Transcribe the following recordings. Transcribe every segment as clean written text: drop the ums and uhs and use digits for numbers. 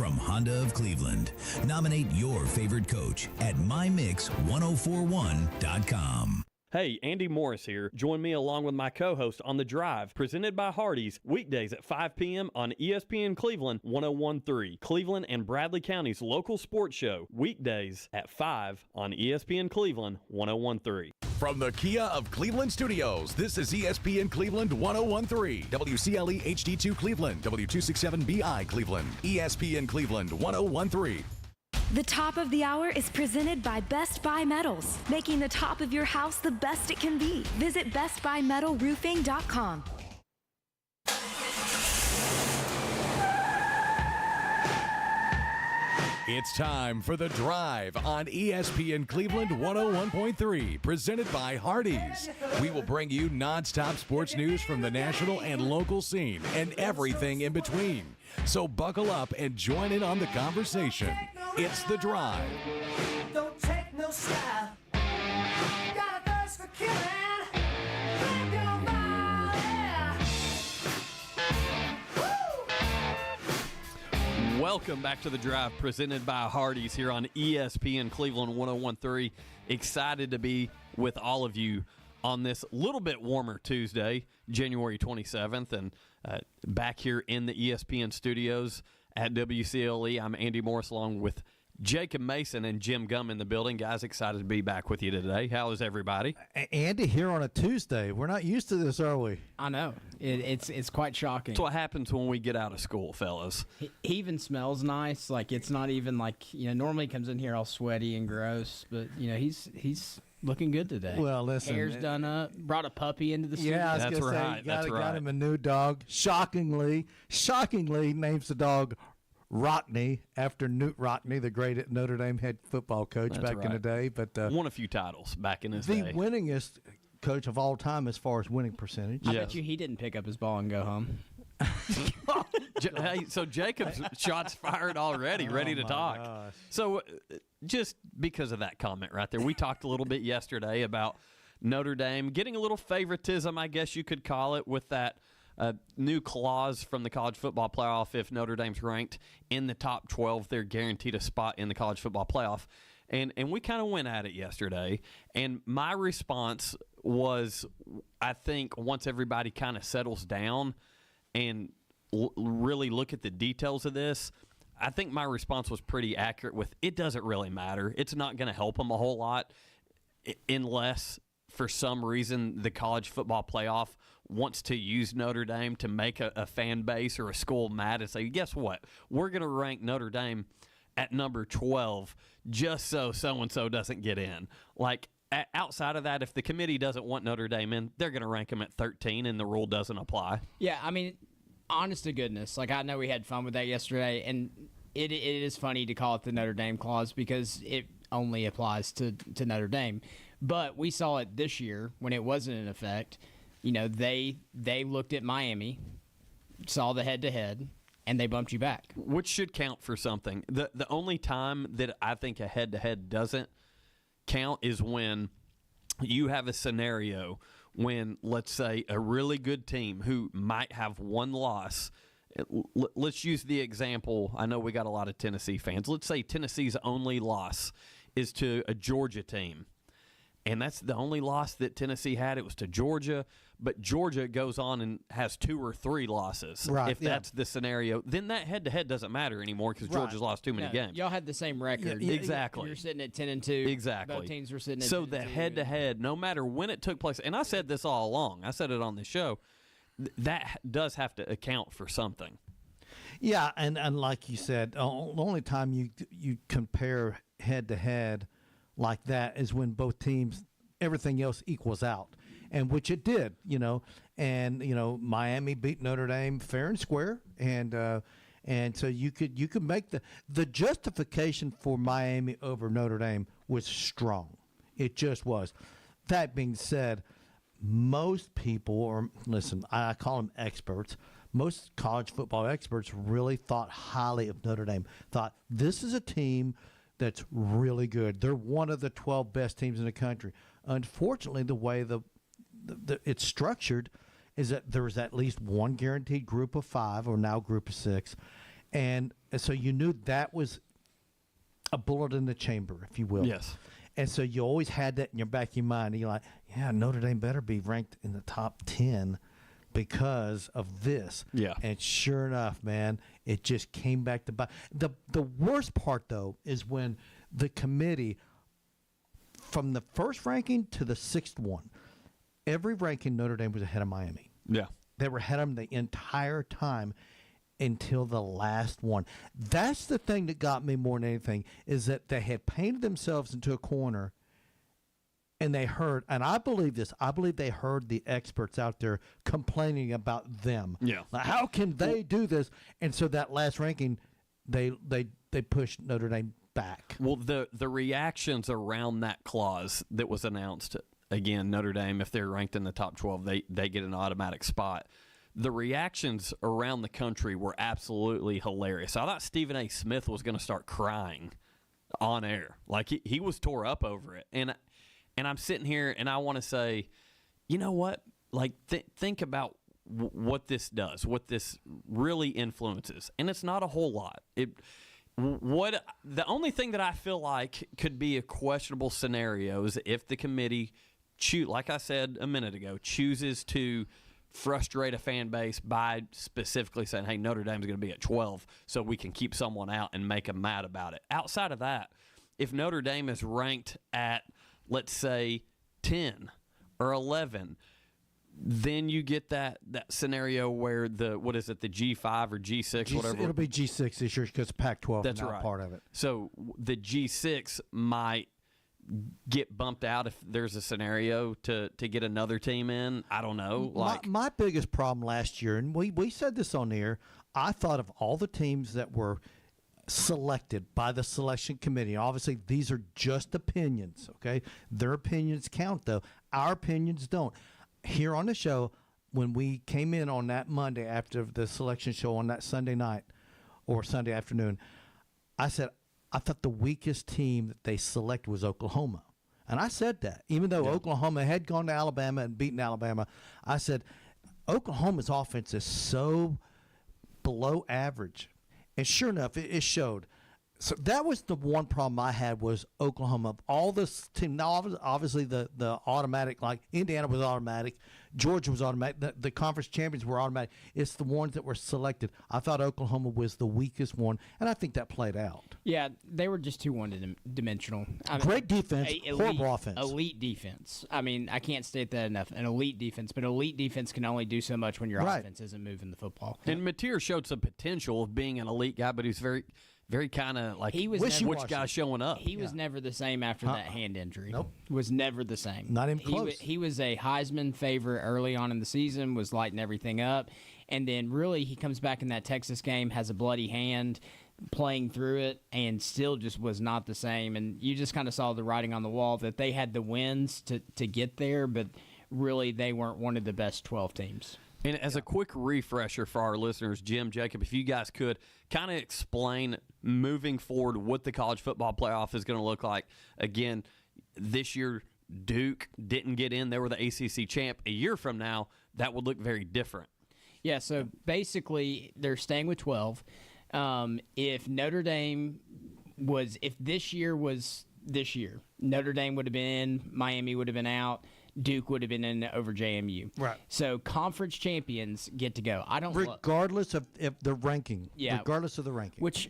from Honda of Cleveland. Nominate your favorite coach at mymix1041.com. Hey, Andy Morris here. Join me along with my co-host on The Drive, presented by Hardees, weekdays at 5 p.m. on ESPN Cleveland 101.3. Cleveland and Bradley County's local sports show, weekdays at 5 on ESPN Cleveland 101.3. From the Kia of Cleveland Studios, this is ESPN Cleveland 101.3, WCLE HD2 Cleveland, W267BI Cleveland, ESPN Cleveland 101.3. The top of the hour is presented by Best Buy Metals, making the top of your house the best it can be. Visit bestbuymetalroofing.com. It's time for The Drive on ESPN Cleveland 101.3, presented by Hardees. We will bring you nonstop sports news from the national and local scene and everything in between. So buckle up and join in on the conversation. It's The Drive. Don't take no style. Got a thirst for killing. Think about it. Welcome back to The Drive, presented by Hardees here on ESPN Cleveland 101.3. Excited to be with all of you on this little bit warmer Tuesday, January 27th, and back here in the ESPN studios at WCLE. I'm Andy Morris along with Jacob Mason and Jim Gum in the building. Guys, excited to be back with you today. How is everybody? Andy here on a Tuesday. We're not used to this, are we? I know. It's quite shocking. That's what happens when we get out of school, fellas. He even smells nice. Like, it's not even like, normally he comes in here all sweaty and gross, but, he's looking good today. Well, listen. Hair's done up. Brought a puppy into the studio. Yeah, I was That's going to right. say, That's got right. him a new dog. Shockingly names the dog Rockney after Newt Rockney, the great Notre Dame head football coach That's back right. in the day. But won a few titles back in his the day. winningest coach of all time as far as winning percentage. I bet you he didn't pick up his ball and go home. Hey, so Jacob's shots fired already, ready to talk. Gosh. So just because of that comment right there, we talked a little bit yesterday about Notre Dame getting a little favoritism, I guess you could call it, with that new clause from the college football playoff. If Notre Dame's ranked in the top 12, they're guaranteed a spot in the college football playoff. And we kind of went at it yesterday. And my response was, I think once everybody kind of settles down and really look at the details of this, I think my response was pretty accurate with, it doesn't really matter. It's not going to help them a whole lot unless for some reason the college football playoff wants to use Notre Dame to make a fan base or a school mad and say, guess what? We're going to rank Notre Dame at number 12 just so so-and-so doesn't get in. Like, outside of that, if the committee doesn't want Notre Dame in, they're going to rank them at 13 and the rule doesn't apply. Yeah, I mean, honest to goodness, like, I know we had fun with that yesterday, and it is funny to call it the Notre Dame clause because it only applies to Notre Dame. But we saw it this year when it wasn't in effect. They looked at Miami, saw the head-to-head, and they bumped you back. Which should count for something. The only time that I think a head-to-head doesn't count is when you have a scenario when, let's say, a really good team who might have one loss. Let's use the example. I know we got a lot of Tennessee fans. Let's say Tennessee's only loss is to a Georgia team. And that's the only loss that Tennessee had. It was to Georgia. But Georgia goes on and has 2 or 3 losses. Right, if that's the scenario, then that head-to-head doesn't matter anymore because Georgia's lost too many games. Y'all had the same record. Exactly. You're sitting at 10-2. Exactly. Both teams were sitting at 10-2. So the head-to-head, no matter when it took place, and I said this all along. I said it on the show. That does have to account for something. Yeah, and like you said, the only time you compare head-to-head like that is when both teams, everything else equals out, and which it did, and Miami beat Notre Dame fair and square, and so you could make the justification for Miami over Notre Dame was strong. It just was. That being said, most people, or listen, I call them experts, most college football experts really thought highly of Notre Dame, thought this is a team that's really good. They're one of the 12 best teams in the country. Unfortunately, the way it's structured is that there's at least one guaranteed group of 5, or now group of 6, And so you knew that was a bullet in the chamber, if you will. Yes. And so you always had that in your back of your mind. And you're like, yeah, Notre Dame better be ranked in the top 10 because of this. Yeah. And sure enough, man, it just came back to bite. The worst part, though, is when the committee, from the first ranking to the sixth one, every ranking Notre Dame was ahead of Miami. Yeah. They were ahead of them the entire time until the last one. That's the thing that got me more than anything, is that they had painted themselves into a corner, and they heard, and I believe this, I believe they heard the experts out there complaining about them. Yeah. Like, how can they do this? And so that last ranking, they pushed Notre Dame back. Well, the reactions around that clause that was announced, again, Notre Dame, if they're ranked in the top 12, they get an automatic spot. The reactions around the country were absolutely hilarious. I thought Stephen A. Smith was going to start crying on air. Like, he was tore up over it. And I'm sitting here, and I want to say, you know what? Like, think about what this does, what this really influences. And it's not a whole lot. The only thing that I feel like could be a questionable scenario is if the committee, like I said a minute ago, chooses to frustrate a fan base by specifically saying, hey, Notre Dame's going to be at 12 so we can keep someone out and make them mad about it. Outside of that, if Notre Dame is ranked at, let's say, 10 or 11, then you get that scenario where the G5 or G6, whatever. It'll be G6 this year because Pac-12 That's is not right. part of it. So the G6 might get bumped out if there's a scenario to get another team in. I don't know. My biggest problem last year, and we said this on the air, I thought of all the teams that were selected by the selection committee. Obviously, these are just opinions, okay? Their opinions count, though. Our opinions don't. Here on the show, when we came in on that Monday after the selection show on that Sunday night or Sunday afternoon, I said, I thought the weakest team that they selected was Oklahoma. And I said that. Even though Oklahoma had gone to Alabama and beaten Alabama, I said, Oklahoma's offense is so below average. And sure enough, it showed. So that was the one problem I had was Oklahoma. All this team, now obviously the automatic, like Indiana was automatic, Georgia was automatic, the conference champions were automatic. It's the ones that were selected. I thought Oklahoma was the weakest one, and I think that played out. Yeah, they were just too one-dimensional. Great defense, horrible offense. Elite defense. I mean, I can't state that enough. An elite defense, but elite defense can only do so much when your offense isn't moving the football. And Mateer showed some potential of being an elite guy, but he's very kind of like he was which guy showing up. He was never the same after that hand injury. Nope. Was never the same. Not even close. He was a Heisman favorite early on in the season, was lighting everything up. And then really he comes back in that Texas game, has a bloody hand, playing through it, and still just was not the same. And you just kind of saw the writing on the wall that they had the wins to get there, but really they weren't one of the best 12 teams. And as a quick refresher for our listeners, Jim, Jacob, if you guys could kind of explain moving forward what the college football playoff is going to look like. Again, this year Duke didn't get in. They were the ACC champ. A year from now, that would look very different. Yeah, so basically they're staying with 12. If Notre Dame if this year was this year, Notre Dame would have been in, Miami would have been out, Duke would have been in over JMU. Right. So conference champions get to go. I don't regardless of if the ranking. Yeah. Regardless of the ranking. which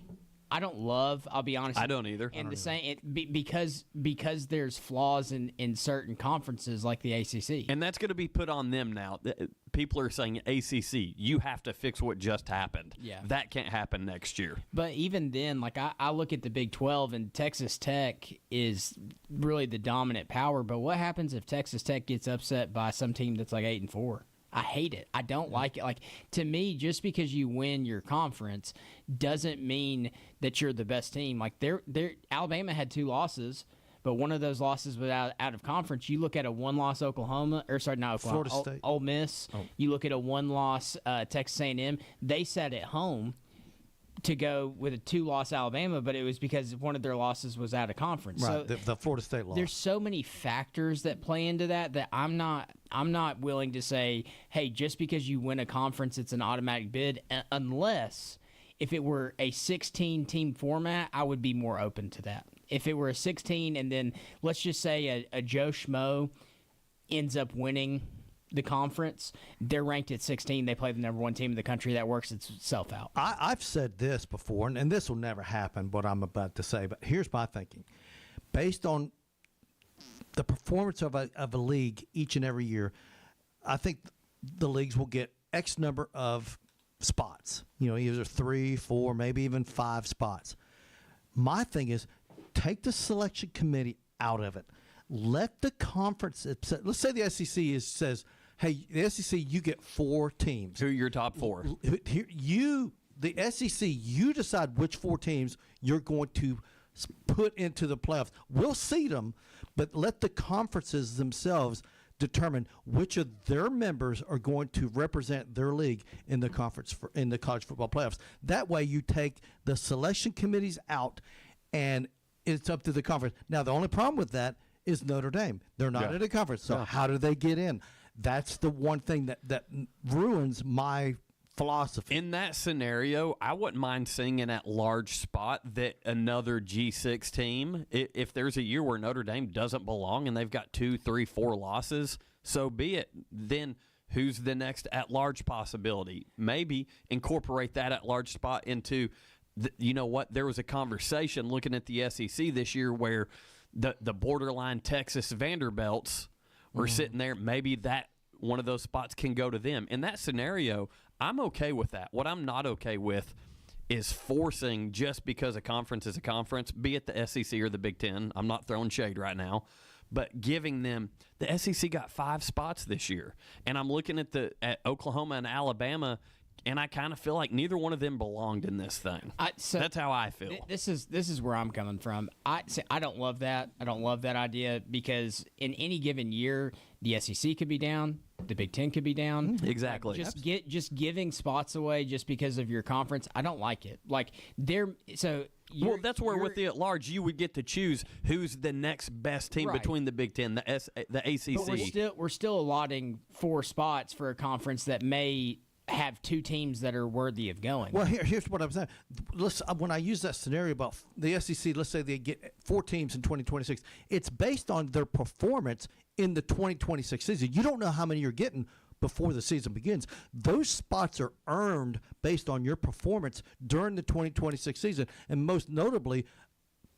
I don't love. I'll be honest. I don't either. And because there's flaws in certain conferences like the ACC. And that's going to be put on them now. People are saying ACC, you have to fix what just happened. Yeah. That can't happen next year. But even then, like I look at the Big 12 and Texas Tech is really the dominant power. But what happens if Texas Tech gets upset by some team that's like 8-4? I hate it. I don't like it. Like, to me, just because you win your conference doesn't mean that you're the best team. Like, Alabama had 2 losses, but one of those losses was out of conference. You look at a 1-loss Oklahoma, or sorry, not Oklahoma, Florida State. Ole Miss. Oh. You look at a 1-loss Texas A&M. They sat at home to go with a 2-loss Alabama, but it was because one of their losses was out of conference. Right, So the Florida State loss. there's so many factors that play into that I'm not willing to say, hey, just because you win a conference, it's an automatic bid, unless If it were a 16-team format, I would be more open to that. If it were a 16 and then let's just say a Joe Schmo ends up winning the conference, they're ranked at 16, they play the number one team in the country, that works itself out. I've said this before, and this will never happen, what I'm about to say, but here's my thinking. Based on the performance of a league each and every year, I think the leagues will get X number of spots, either 3, 4, maybe even 5 spots. My thing is, take the selection committee out of it. Let the conference, let's say the SEC says, hey, the SEC, you get 4 teams. Who are your top 4? The SEC, you decide which 4 teams you're going to put into the playoffs. We'll seed them, but let the conferences themselves determine which of their members are going to represent their league in the conference in the college football playoffs. That way, you take the selection committees out, and it's up to the conference. Now, the only problem with that is Notre Dame. They're not in a conference, so how do they get in? That's the one thing that ruins my philosophy. In that scenario, I wouldn't mind seeing an at-large spot that another G6 team, if there's a year where Notre Dame doesn't belong and they've got 2, 3, 4 losses, so be it. Then who's the next at-large possibility? Maybe incorporate that at-large spot into, you know what, there was a conversation looking at the SEC this year where the borderline Texas Vanderbilts were sitting there. Maybe that one of those spots can go to them. In that scenario, I'm okay with that. What I'm not okay with is forcing, just because a conference is a conference, be it the SEC or the Big Ten. I'm not throwing shade right now, but giving them – the SEC got 5 spots this year. And I'm looking at Oklahoma and Alabama, and I kind of feel like neither one of them belonged in this thing. That's how I feel. This is where I'm coming from. I don't love that. I don't love that idea because in any given year, the SEC could be down, the Big Ten could be down. Exactly. Just giving spots away just because of your conference. I don't like it. That's where with the at large you would get to choose who's the next best team between the Big Ten, the ACC. But we're still allotting 4 spots for a conference that may have 2 teams that are worthy of going. Well, here's what I'm saying. When I use that scenario about the SEC, let's say they get 4 teams in 2026, it's based on their performance in the 2026 season. You don't know how many you're getting before the season begins. Those spots are earned based on your performance during the 2026 season, and most notably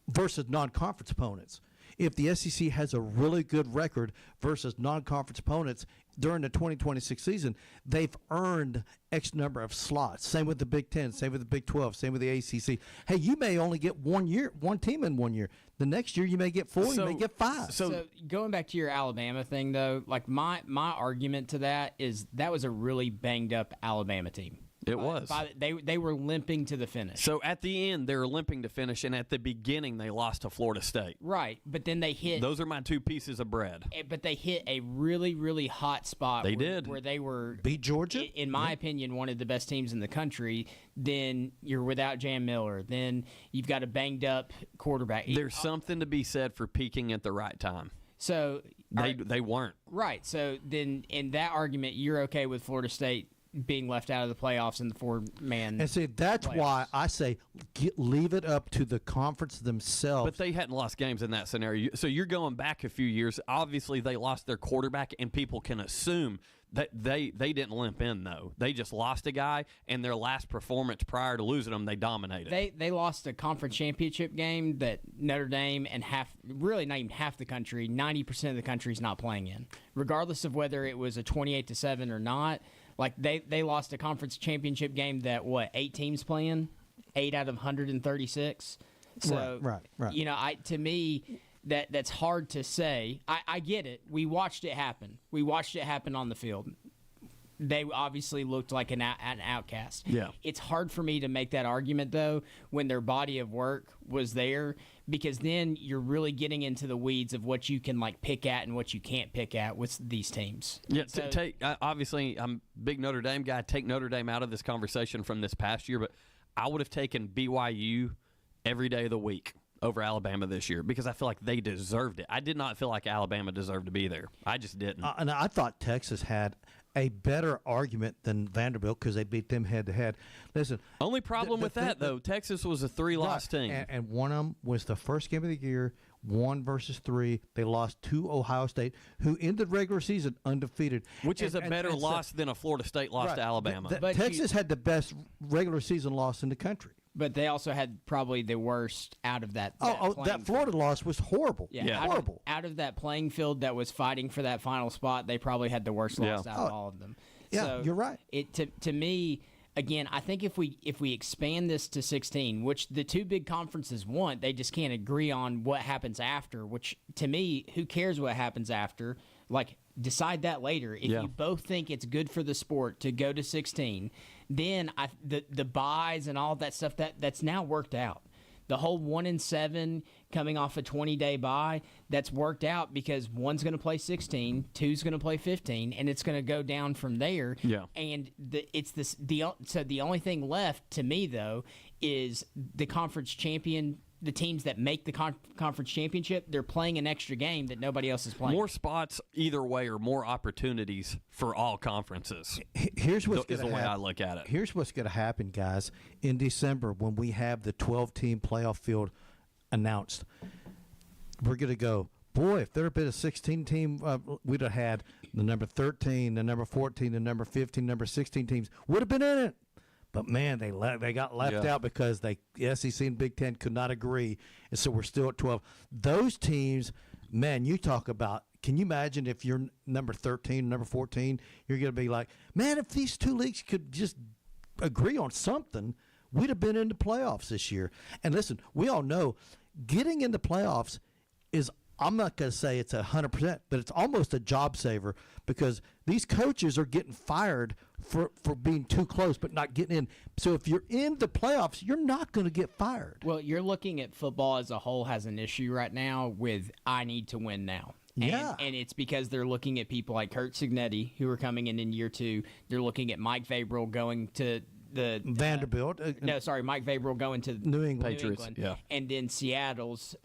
versus non-conference opponents. If the SEC has a really good record versus non-conference opponents during the 2026 season, they've earned X number of slots. Same with the Big Ten, same with the Big 12, same with the ACC. Hey, you may only get one team in 1 year. The next year you may get 4, you may get 5. So going back to your Alabama thing, though, like my argument to that is that was a really banged up Alabama team. It was. They were limping to the finish. So at the end, they were limping to finish, and at the beginning, they lost to Florida State. Right, but then they hit. Those are my 2 pieces of bread. But they hit a really, really hot spot. They did. Where they were. Beat Georgia? In my opinion, one of the best teams in the country. Then you're without Jam Miller. Then you've got a banged up quarterback. There's something to be said for peaking at the right time. So they weren't. Right. So then in that argument, you're okay with Florida State being left out of the playoffs in the 4-man. And see, that's playoffs. why I say leave it up to the conference themselves. But they hadn't lost games in that scenario. So you're going back a few years. Obviously, they lost their quarterback, and people can assume that they didn't limp in, though. They just lost a guy, and their last performance prior to losing them, they dominated. They lost a conference championship game that Notre Dame and really not even half the country, 90% of the country is not playing in. Regardless of whether it was a 28-7 or not, like they lost a conference championship game that 8 teams playing, 8 out of 136. So right. To me, that's hard to say. I get it. We watched it happen. We watched it happen on the field. They obviously looked like an outcast. Yeah. It's hard for me to make that argument, though, when their body of work was there, because then you're really getting into the weeds of what you can pick at and what you can't pick at with these teams. Yeah, obviously, I'm a big Notre Dame guy. Take Notre Dame out of this conversation from this past year, but I would have taken BYU every day of the week over Alabama this year because I feel like they deserved it. I did not feel like Alabama deserved to be there. I just didn't. And I thought Texas had a better argument than Vanderbilt because they beat them head to head. Listen, Only problem with that, though, Texas was a 3-loss team. and one of them was the first game of the year, 1 versus 3. They lost to Ohio State, who ended regular season undefeated. Which is a better loss than a Florida State loss to Alabama. But Texas had the best regular season loss in the country. But they also had probably the worst out of that. That Florida loss was horrible. Yeah. Horrible. Out of that playing field that was fighting for that final spot, they probably had the worst loss out of all of them. Yeah, So you're right. It to me, again, I think if we expand this to 16, which the two big conferences want, they just can't agree on what happens after. Which to me, who cares what happens after? Like, decide that later. If you both think it's good for the sport to go to 16, then the buys and all that stuff that's now worked out. The whole 1-7 coming off a 20-day bye, that's worked out because one's going to play 16, two's going to play 15, and it's going to go down from there. Yeah. And so the only thing left to me though is the conference champion. The teams that make the conference championship, they're playing an extra game that nobody else is playing. More spots either way or more opportunities for all conferences. Here's what's is going the to way I happen. look at it. Here's what's going to happen, guys. In December, when we have the 12-team playoff field announced, we're going to go, boy, if there had been a 16-team, we'd have had the number 13, the number 14, the number 15, number 16 teams would have been in it. But, man, they got left out because the SEC and Big Ten could not agree, and so we're still at 12. Those teams, man, you talk about, can you imagine if you're number 13, number 14, you're going to be like, man, if these two leagues could just agree on something, we'd have been in the playoffs this year. And, listen, we all know getting into playoffs is, I'm not going to say it's 100%, but it's almost a job saver because these coaches are getting fired for being too close but not getting in. So if you're in the playoffs, you're not going to get fired. Well, you're looking at football as a whole has an issue right now with I need to win now. Yeah. And it's because they're looking at people like Kurt Signetti who are coming in year 2. They're looking at Mike Vrabel going to the Vanderbilt. Mike Vrabel going to New England. Patriots, yeah. And then Seattle's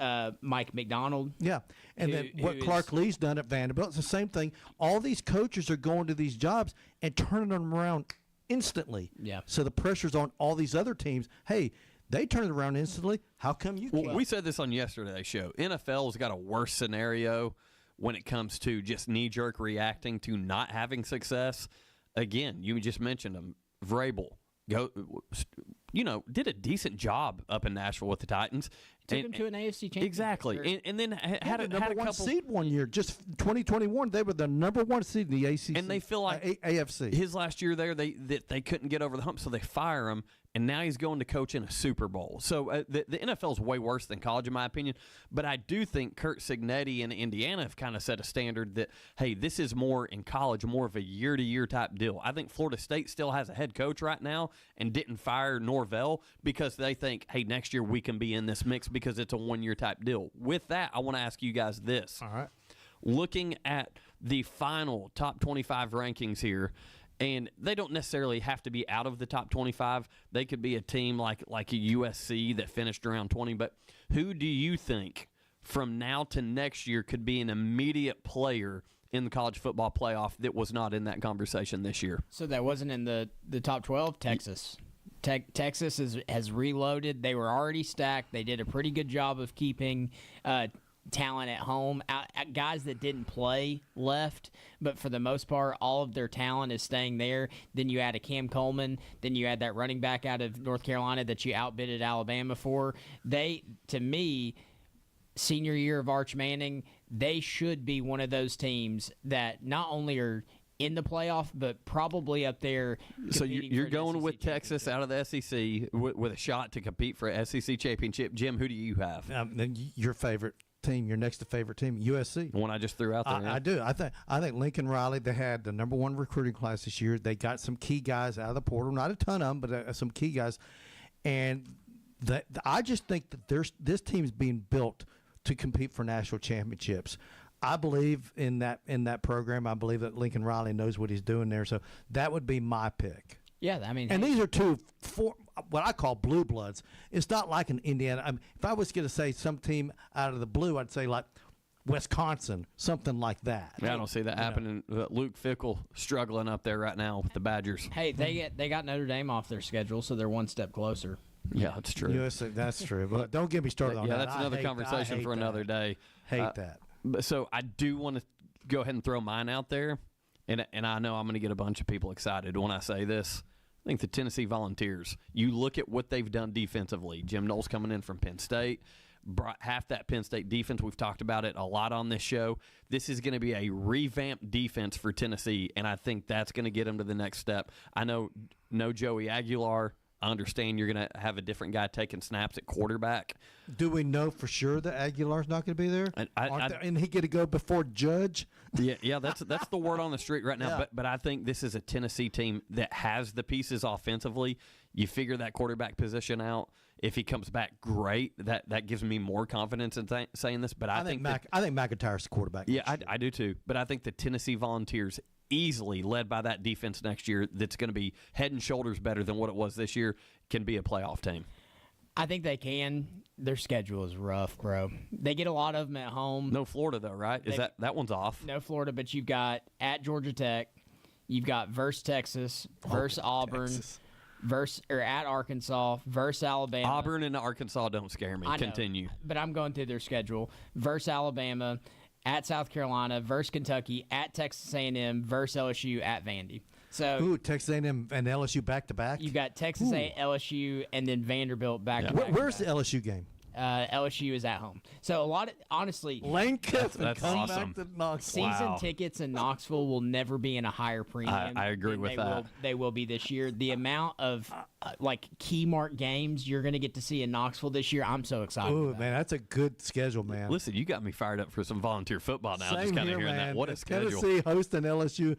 Mike McDonald. Yeah. And then what Clark Lee's done at Vanderbilt, it's the same thing. All these coaches are going to these jobs and turning them around instantly. Yeah. So the pressure's on all these other teams. Hey, they turn it around instantly. How come you can't? Well, we said this on yesterday's show. NFL's got a worse scenario when it comes to just knee-jerk reacting to not having success. Again, you just mentioned them. Vrabel did a decent job up in Nashville with the Titans. Took him to an AFC championship. Exactly. And then had a number one couple seed one year. Just 2021, they were the number 1 seed in the ACC. And they feel like AFC. His last year there, they couldn't get over the hump, so they fire him. And now he's going to coach in a Super Bowl. So the NFL is way worse than college, in my opinion. But I do think Kurt Signetti and Indiana have kind of set a standard that, hey, this is more in college, more of a year-to-year type deal. I think Florida State still has a head coach right now and didn't fire Norvell because they think, hey, next year we can be in this mix because it's a one-year type deal. With that, I want to ask you guys this. All right. Looking at the final top 25 rankings here, and they don't necessarily have to be out of the top 25. They could be a team like a USC that finished around 20. But who do you think from now to next year could be an immediate player in the college football playoff that was not in that conversation this year? So that wasn't in the top 12? Texas. Texas has reloaded. They were already stacked. They did a pretty good job of keeping talent at home. Guys that didn't play left, but for the most part, all of their talent is staying there. Then you add a Cam Coleman. Then you add that running back out of North Carolina that you outbidded Alabama for. To me, senior year of Arch Manning, they should be one of those teams that not only are in the playoff, but probably up there. So you're going with Texas out of the SEC with a shot to compete for an SEC championship. Jim, who do you have? Your favorite team, your next to favorite team, USC. The one I just threw out there. I do. I think Lincoln Riley. They had the number 1 recruiting class this year. They got some key guys out of the portal, not a ton of them, but some key guys. And I just think that this team's being built to compete for national championships. I believe in that program. I believe that Lincoln Riley knows what he's doing there. So that would be my pick. Yeah, I mean, and these are what I call blue bloods. It's not like an Indiana. If I was going to say some team out of the blue, I'd say like Wisconsin, something like that. I don't see that happening. Luke Fickell struggling up there right now with the Badgers. Hey, they got Notre Dame off their schedule, so they're one step closer. Yeah, that's true. Yes, that's true. But don't get me started on that. Yeah, that's another conversation for another day. Hate that. So I do want to go ahead and throw mine out there, and I know I'm going to get a bunch of people excited when I say this. I think the Tennessee Volunteers, you look at what they've done defensively. Jim Knowles coming in from Penn State, brought half that Penn State defense. We've talked about it a lot on this show. This is going to be a revamped defense for Tennessee, and I think that's going to get them to the next step. I know no Joey Aguilar. I understand you're going to have a different guy taking snaps at quarterback. Do we know for sure that Aguilar's not going to be there? And he get to go before Judge? Yeah, that's the word on the street right now. Yeah. But I think this is a Tennessee team that has the pieces offensively. You figure that quarterback position out. If he comes back, great. That gives me more confidence in saying this. But I think McIntyre's the quarterback. Yeah, I do too. But I think the Tennessee Volunteers, easily led by that defense next year, that's going to be head and shoulders better than what it was this year, can be a playoff team. I think they can. Their schedule is rough, bro. They get a lot of them at home. No Florida though, right? Is that one's off? No Florida, but you've got at Georgia Tech, you've got versus Texas, versus Auburn, at Arkansas, versus Alabama. Auburn and Arkansas don't scare me. Continue. But I'm going through their schedule. Versus Alabama, at South Carolina, versus Kentucky, at Texas A&M, versus LSU, at Vandy. So Texas A&M and LSU back to back. You got Texas A, LSU, and then Vanderbilt back to back. Where's the LSU game? LSU is at home. So a lot of, honestly, Lane Kiffin that's comes awesome. back to Knoxville. Season tickets in Knoxville will never be in a higher premium. I agree with that. They will be this year. The amount of key mark games you're going to get to see in Knoxville this year, I'm so excited. Oh man, that's a good schedule, man. Listen, you got me fired up for some volunteer football now. Same Just kind here, of hearing man. that. What a schedule! Tennessee hosting LSU.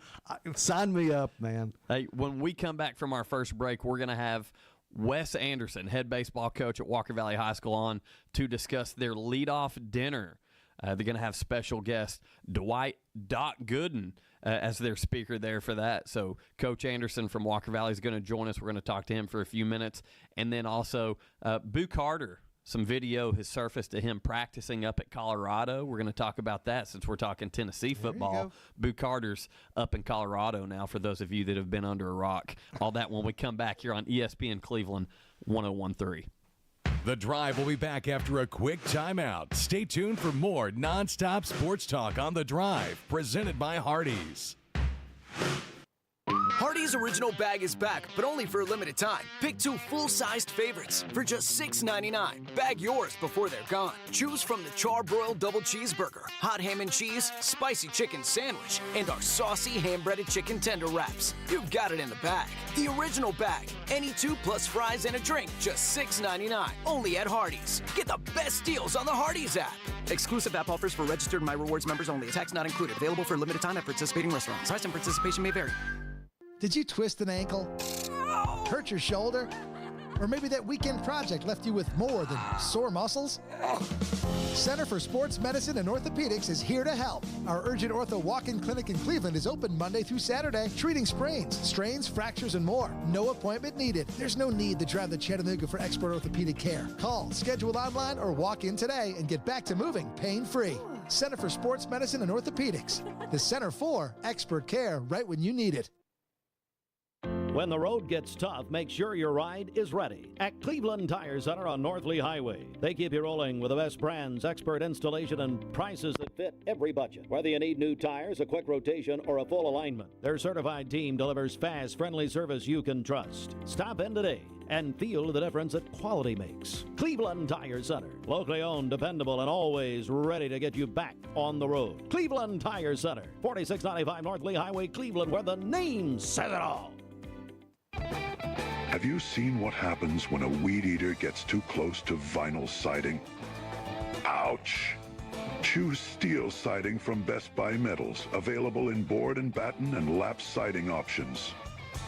Sign me up, man. Hey, when we come back from our first break, we're going to have Wes Anderson, head baseball coach at Walker Valley High School, on to discuss their leadoff dinner. They're going to have special guest Dwight Doc Gooden as their speaker there for that. So Coach Anderson from Walker Valley is going to join us. We're going to talk to him for a few minutes. And then also Boo Carter. Some video has surfaced to him practicing up at Colorado. We're going to talk about that since we're talking Tennessee football. Boo Carter's up in Colorado now, for those of you that have been under a rock. All that when we come back here on ESPN Cleveland 101.3. The Drive will be back after a quick timeout. Stay tuned for more nonstop sports talk on The Drive, presented by Hardees. Hardee's Original Bag is back, but only for a limited time. Pick 2 full-sized favorites for just $6.99. Bag yours before they're gone. Choose from the charbroiled double cheeseburger, hot ham and cheese, spicy chicken sandwich, and our saucy ham-breaded chicken tender wraps. You've got it in the bag. The Original Bag. Any 2 plus fries and a drink, just $6.99. Only at Hardee's. Get the best deals on the Hardee's app. Exclusive app offers for registered My Rewards members only. Tax not included. Available for a limited time at participating restaurants. Price and participation may vary. Did you twist an ankle? Hurt your shoulder? Or maybe that weekend project left you with more than sore muscles? Center for Sports Medicine and Orthopedics is here to help. Our urgent ortho walk-in clinic in Cleveland is open Monday through Saturday, treating sprains, strains, fractures, and more. No appointment needed. There's no need to drive to Chattanooga for expert orthopedic care. Call, schedule online, or walk in today and get back to moving pain-free. Center for Sports Medicine and Orthopedics. The Center for expert care right when you need it. When the road gets tough, make sure your ride is ready. At Cleveland Tire Center on North Lee Highway, they keep you rolling with the best brands, expert installation, and prices that fit every budget. Whether you need new tires, a quick rotation, or a full alignment, their certified team delivers fast, friendly service you can trust. Stop in today and feel the difference that quality makes. Cleveland Tire Center, locally owned, dependable, and always ready to get you back on the road. Cleveland Tire Center, 4695 North Lee Highway, Cleveland, where the name says it all. Have you seen what happens when a weed eater gets too close to vinyl siding? Ouch! Choose steel siding from Best Buy Metals, available in board and batten and lap siding options.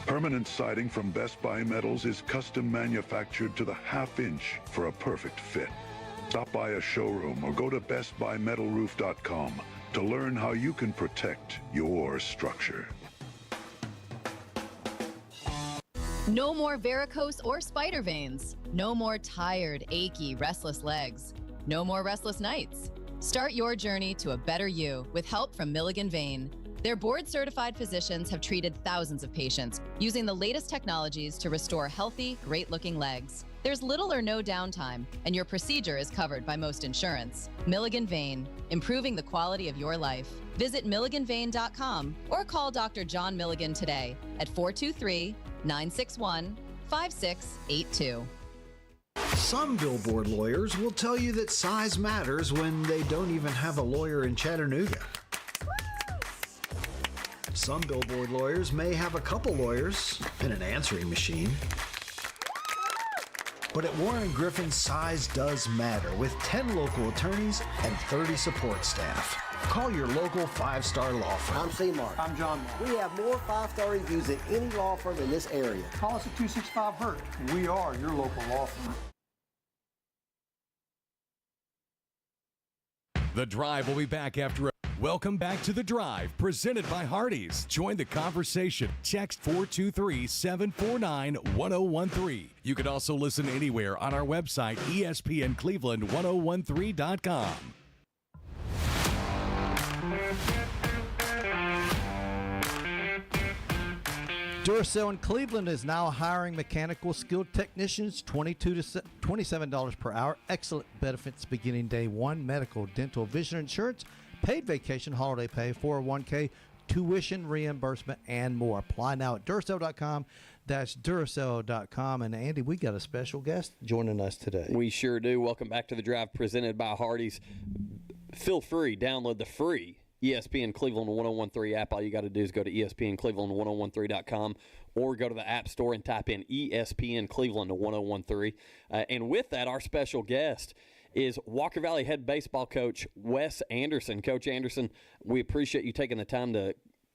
Permanent siding from Best Buy Metals is custom manufactured to the half-inch for a perfect fit. Stop by a showroom or go to bestbuymetalroof.com to learn how you can protect your structure. No more varicose or spider veins. No more tired, achy, restless legs. No more restless nights. Start your journey to a better you with help from Milligan Vane. Their board-certified physicians have treated thousands of patients using the latest technologies to restore healthy, great-looking legs. There's little or no downtime, and your procedure is covered by most insurance. Milligan Vane, improving the quality of your life. Visit milliganvane.com or call Dr. John Milligan today at 423-961-5682. Some billboard lawyers will tell you that size matters when they don't even have a lawyer in Chattanooga. Some billboard lawyers may have a couple lawyers and an answering machine. But at Warren Griffin, size does matter with 10 local attorneys and 30 support staff. Call your local 5-star law firm. I'm C-Mark. I'm John Mark. We have more 5-star reviews than any law firm in this area. Call us at 265-HURT. We are your local law firm. The Drive will be back after a... Welcome back to The Drive, presented by Hardees. Join the conversation. Text 423-749-1013. You can also listen anywhere on our website, ESPNCleveland1013.com. Duracell in Cleveland is now hiring mechanical skilled technicians, $22 to $27 per hour. Excellent benefits beginning day one: medical, dental, vision insurance, paid vacation, holiday pay, 401k, tuition reimbursement, and more. Apply now at Duracell.com. That's Duracell.com. And Andy, we got a special guest joining us today. We sure do. Welcome back to The Drive, presented by Hardees. Feel free, download the free ESPN Cleveland 1013 app. All you got to do is go to ESPNCleveland1013.com or go to the App Store and type in ESPN Cleveland 1013. And with that, our special guest is Walker Valley head baseball coach Wes Anderson. Coach Anderson, we appreciate you taking the time to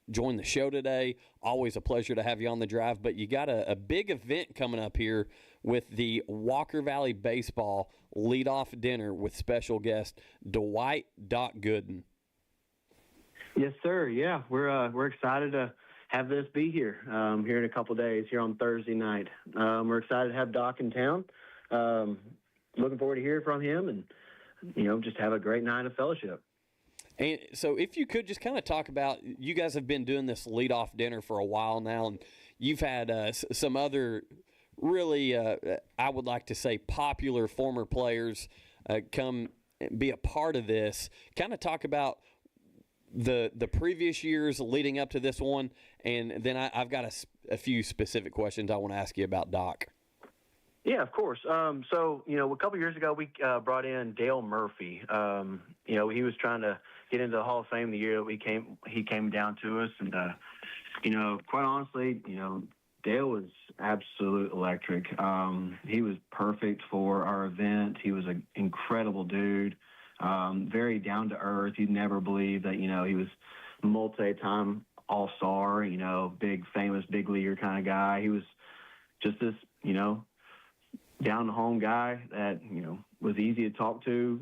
join the show today. Always a pleasure to have you on The Drive. But you got a big event coming up here with the Walker Valley Baseball leadoff dinner with special guest Dwight Doc Gooden. Yes, sir. Yeah, we're excited to have this be here here in a couple of days, here on Thursday night. We're excited to have Doc in town. Looking forward to hearing from him and, just have a great night of fellowship. And so if you could just kind of talk about, you guys have been doing this leadoff dinner for a while now, and you've had some other really, I would like to say, popular former players come be a part of this. Kind of talk about the previous years leading up to this one, and then I've got a few specific questions I want to ask you about Doc. Yeah, of course. So, a couple years ago, we brought in Dale Murphy. He was trying to get into the Hall of Fame the year that he came down to us. And, quite honestly, Dale was absolute electric. He was perfect for our event. He was an incredible dude, very down to earth. You'd never believe that, he was multi-time all-star, big, famous, big leaguer kind of guy. He was just this, down-the-home guy that, was easy to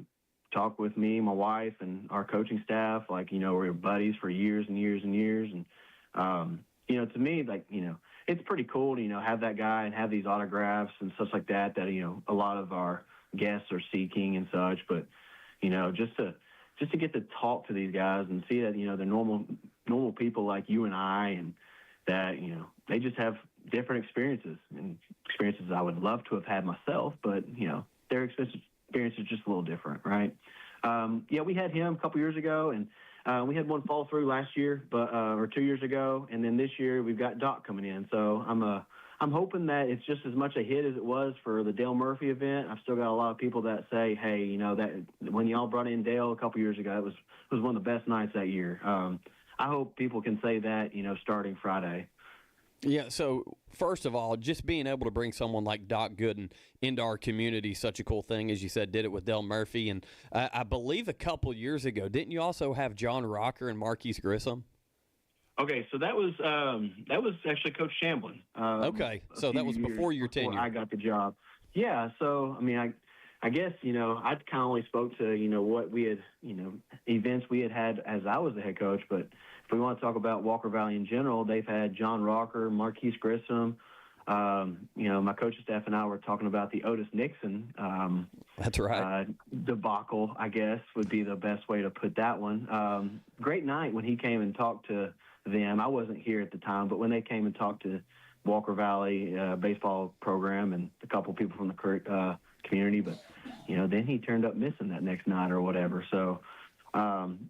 talk with me, my wife, and our coaching staff. Like, we were buddies for years and years and years. And, to me, like, it's pretty cool to, have that guy and have these autographs and such like that, a lot of our guests are seeking and such. But, just to get to talk to these guys and see that, they're normal people like you and I, and that, they just have different experiences and experiences I would love to have had myself, but, their experience is just a little different, right? We had him a couple years ago, and we had one fall through last year, or 2 years ago, and then this year we've got Doc coming in. So I'm hoping that it's just as much a hit as it was for the Dale Murphy event. I've still got a lot of people that say, hey, that when y'all brought in Dale a couple years ago, it was one of the best nights that year. I hope people can say that, starting Friday. Yeah, so first of all, just being able to bring someone like Doc Gooden into our community is such a cool thing. As you said, did it with Dale Murphy. And I believe a couple years ago, didn't you also have John Rocker and Marquise Grissom? Okay, so that was actually Coach Shamblin. Okay, so that was before your tenure. I got the job. Yeah, so, I guess, I kind of only spoke to, what we had, events we had as I was the head coach. But if we want to talk about Walker Valley in general, they've had John Rocker, Marquise Grissom, My coaching staff and I were talking about the Otis Nixon. That's right. Debacle, I guess, would be the best way to put that one. Great night when he came and talked to them. I wasn't here at the time, but when they came and talked to Walker Valley baseball program and a couple people from the community, but then he turned up missing that next night or whatever. So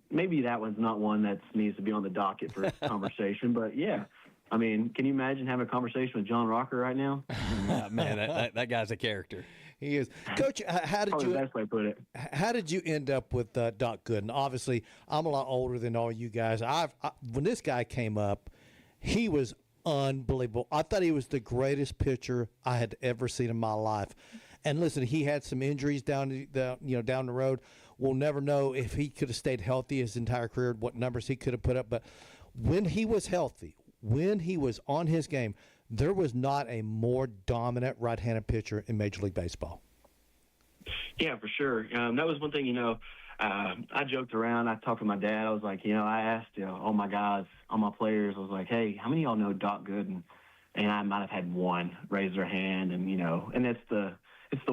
maybe that one's not one that needs to be on the docket for conversation. But yeah, I mean, can you imagine having a conversation with John Rocker right now? Man, that guy's a character. He is. Coach, how did you? The best way to put it. How did you end up with Doc Gooden? Obviously, I'm a lot older than all you guys. When this guy came up, he was unbelievable. I thought he was the greatest pitcher I had ever seen in my life. And listen, he had some injuries down the road. We'll never know if he could have stayed healthy his entire career, what numbers he could have put up. But when he was healthy, when he was on his game, there was not a more dominant right-handed pitcher in Major League Baseball. Yeah, for sure. That was one thing, I joked around. I talked to my dad. I was like, I asked all my guys, all my players, I was like, hey, how many of y'all know Doc Gooden? And I might have had one raise their hand. And, and it's the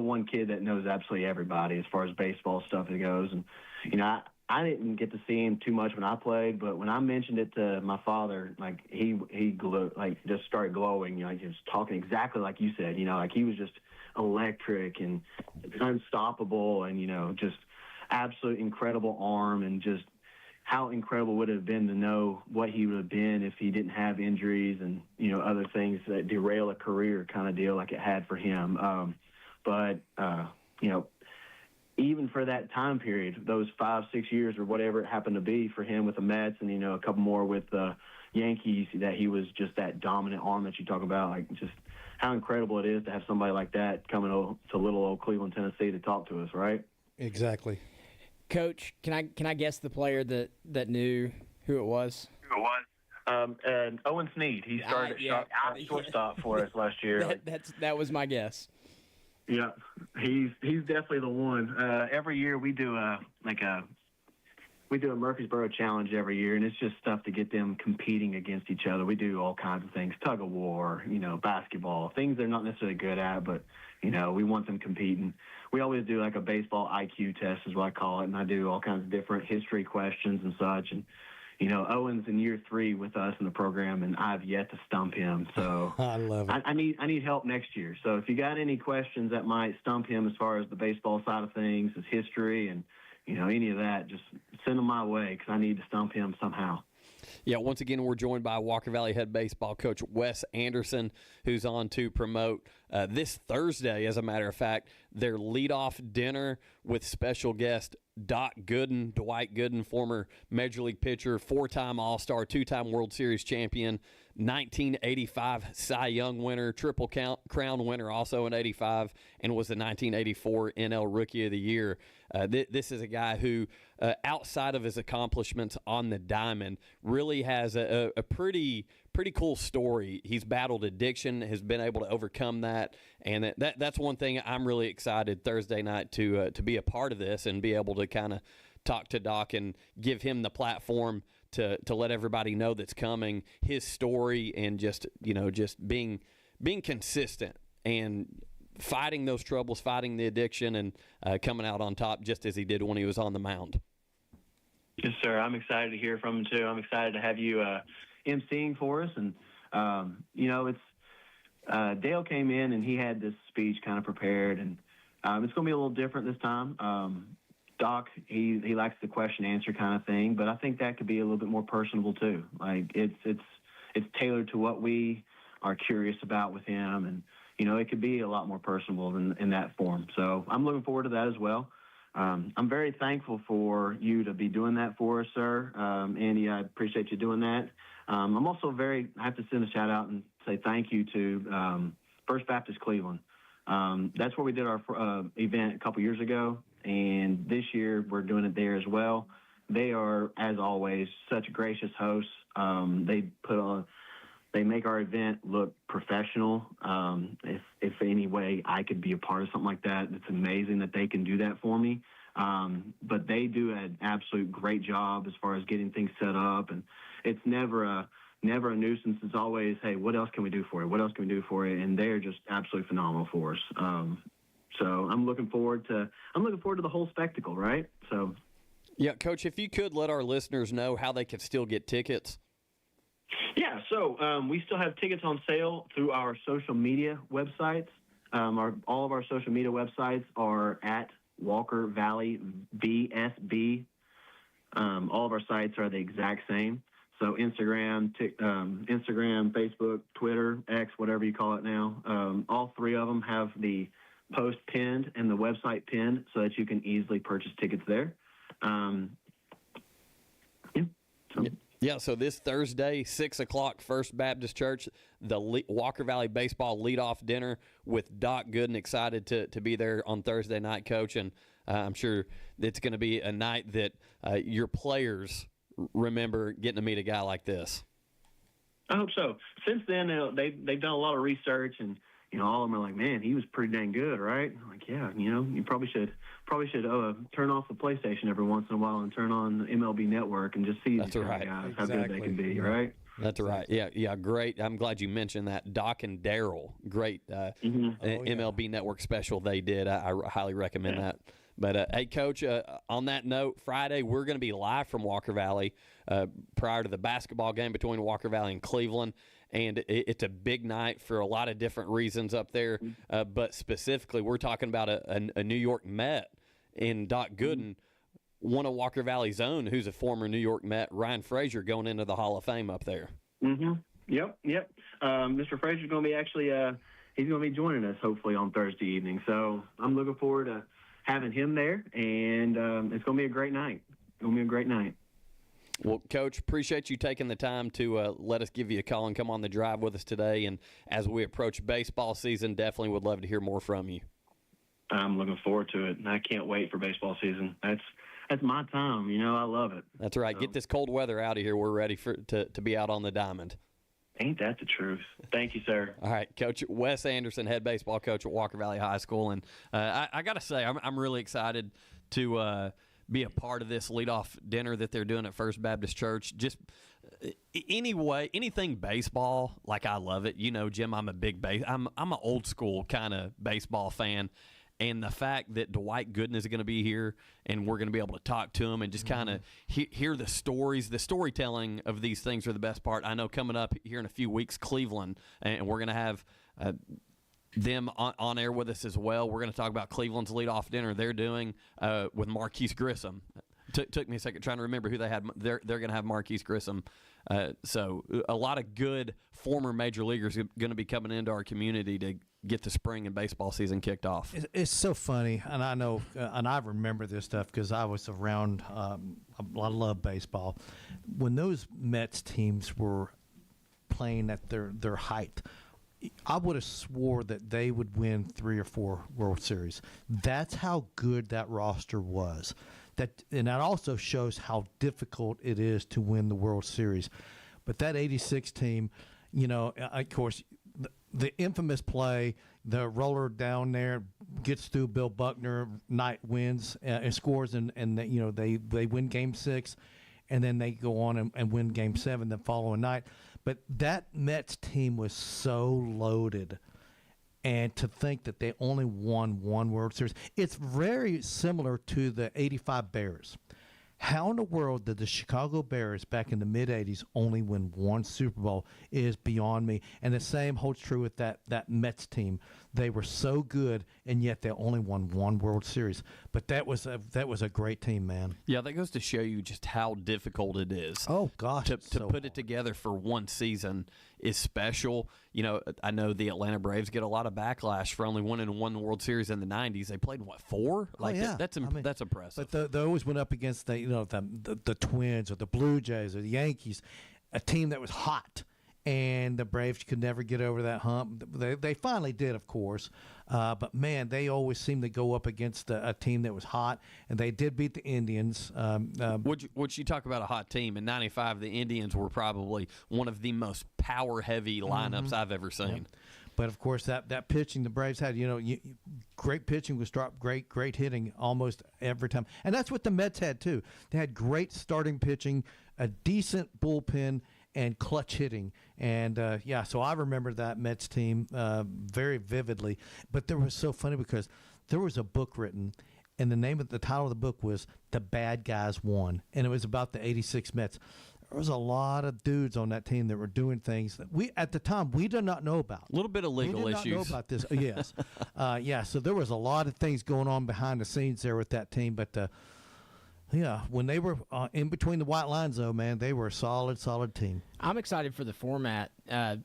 one kid that knows absolutely everybody as far as baseball stuff it goes. And, I didn't get to see him too much when I played, but when I mentioned it to my father, like he glowed, like just started glowing. He was talking exactly like you said. Like he was just electric and unstoppable, and just absolute incredible arm, and just how incredible would it have been to know what he would have been if he didn't have injuries and other things that derail a career kind of deal like it had for him. But even for that time period, those 5-6 years or whatever it happened to be for him with the Mets, and a couple more with the Yankees, that he was just that dominant arm that you talk about, like just how incredible it is to have somebody like that coming to little old Cleveland, Tennessee to talk to us, right? Exactly. Coach, can I guess the player that knew who it was? And Owen Snead. He started at shortstop for us last year. That was my guess. Yeah, he's definitely the one. Every year we do a Murfreesboro challenge every year, and it's just stuff to get them competing against each other. We do all kinds of things, tug of war, basketball, things they're not necessarily good at, but we want them competing. We always do like a baseball IQ test is what I call it, and I do all kinds of different history questions and such. And Owen's in year 3 with us in the program, and I've yet to stump him. So I love it. I need help next year. So if you got any questions that might stump him as far as the baseball side of things, his history, and any of that, just send them my way because I need to stump him somehow. Yeah, once again, we're joined by Walker Valley head baseball coach Wes Anderson, who's on to promote this Thursday, as a matter of fact, their leadoff dinner with special guest Doc Gooden, Dwight Gooden, former Major League pitcher, 4-time All-Star, 2-time World Series champion, 1985 Cy Young winner, Triple Crown winner also in 85, and was the 1984 NL Rookie of the Year. This is a guy who, outside of his accomplishments on the diamond, really has a pretty cool story. He's battled addiction, has been able to overcome that, and that's one thing I'm really excited Thursday night to be a part of this and be able to kind of talk to Doc and give him the platform to let everybody know that's coming, his story, and just being consistent and fighting those troubles, fighting the addiction, and coming out on top just as he did when he was on the mound. Yes, sir. I'm excited to hear from him, too. I'm excited to have you emceeing for us. And, it's Dale came in, and he had this speech kind of prepared, and it's going to be a little different this time. Doc, he likes the question-answer kind of thing, but I think that could be a little bit more personable, too. Like, it's tailored to what we are curious about with him, and it could be a lot more personable in that form. So I'm looking forward to that as well. I'm very thankful for you to be doing that for us, sir. Andy, I appreciate you doing that. I'm also I have to send a shout out and say thank you to First Baptist Cleveland. That's where we did our event a couple years ago, and this year we're doing it there as well. They are, as always, such gracious hosts. They make our event look professional. If any way I could be a part of something like that, it's amazing that they can do that for me. But they do an absolute great job as far as getting things set up, and it's never a never a nuisance. It's always, hey, what else can we do for you? What else can we do for you? And they're just absolutely phenomenal for us. So I'm looking forward to the whole spectacle, right? So. Yeah, Coach, if you could let our listeners know how they can still get tickets. Yeah, so we still have tickets on sale through our social media websites. All of our social media websites are at Walker Valley BSB. All of our sites are the exact same. So Instagram, Facebook, Twitter, X, whatever you call it now. All three of them have the post pinned and the website pinned so that you can easily purchase tickets there. Yeah, so this Thursday, 6 o'clock, First Baptist Church, the Walker Valley Baseball leadoff dinner with Doc Gooden. Excited to be there on Thursday night, Coach, and I'm sure it's going to be a night that your players remember getting to meet a guy like this. I hope so. Since then, they've done a lot of research, and all of them are like, man, he was pretty dang good, right? I'm like, yeah, you probably should turn off the PlayStation every once in a while and turn on the MLB Network and just see these guys, how good they can be, right? That's right. Yeah, great. I'm glad you mentioned that. Doc and Daryl, great MLB Network special they did. I highly recommend that. But, hey, Coach, on that note, Friday we're going to be live from Walker Valley prior to the basketball game between Walker Valley and Cleveland. And it's a big night for a lot of different reasons up there. But specifically, we're talking about a New York Met in Doc Gooden, one of Walker Valley's own, who's a former New York Met, Ryan Frazier, going into the Hall of Fame up there. Yep. Mr. Frazier's going to be he's going to be joining us hopefully on Thursday evening. So I'm looking forward to having him there, and it's going to be a great night. Well, Coach, appreciate you taking the time to let us give you a call and come on the drive with us today. And as we approach baseball season, definitely would love to hear more from you. I'm looking forward to it, and I can't wait for baseball season. That's my time. I love it. That's right. So, get this cold weather out of here. We're ready to be out on the diamond. Ain't that the truth? Thank you, sir. All right, Coach Wes Anderson, head baseball coach at Walker Valley High School. And I got to say, I'm really excited to be a part of this leadoff dinner that they're doing at First Baptist Church. Just anyway, anything baseball, like I love it. Jim, I'm an old school kind of baseball fan. And the fact that Dwight Gooden is going to be here and we're going to be able to talk to him and just kind of hear the stories, the storytelling of these things are the best part. I know coming up here in a few weeks, Cleveland, and we're going to have them on air with us as well. We're going to talk about Cleveland's leadoff dinner they're doing with Marquise Grissom. Took me a second trying to remember who they had. They're going to have Marquise Grissom. So a lot of good former major leaguers are going to be coming into our community to get the spring and baseball season kicked off. It's so funny, and I know, and I remember this stuff because I was around. I love baseball. When those Mets teams were playing at their height, I would have swore that they would win 3 or 4 World Series. That's how good that roster was. And that also shows how difficult it is to win the World Series. But that 86 team, of course, the infamous play, the roller down there gets through Bill Buckner, Knight wins and scores, and they win Game 6, and then they go on and win Game 7 the following night. But that Mets team was so loaded. And to think that they only won 1 World Series, it's very similar to the 85 Bears. How in the world did the Chicago Bears back in the mid-'80s only win 1 Super Bowl is beyond me. And the same holds true with that Mets team. They were so good, and yet they only won 1 World Series. But that was a great team, man. Yeah, that goes to show you just how difficult it is. Oh, gosh. To put it together for 1 season is special. I know the Atlanta Braves get a lot of backlash for only winning 1 World Series in the 90s. They played, 4? That's impressive. But they always went up against the Twins or the Blue Jays or the Yankees, a team that was hot. And the Braves could never get over that hump. They finally did, of course. But, man, they always seemed to go up against a team that was hot. And they did beat the Indians. Would you talk about a hot team? In 95, the Indians were probably one of the most power-heavy lineups I've ever seen. Yep. But, of course, that pitching the Braves had, great pitching was dropped, great hitting almost every time. And that's what the Mets had, too. They had great starting pitching, a decent bullpen, and clutch hitting. And, so I remember that Mets team very vividly. But there was so funny because there was a book written, and the title of the book was The Bad Guys Won, and it was about the 86 Mets. There was a lot of dudes on that team that were doing things that at the time, we did not know about. A little bit of legal issues. We did not know about this. Yes. So there was a lot of things going on behind the scenes there with that team. But, when they were in between the white lines, though, man, they were a solid team. I'm excited for the format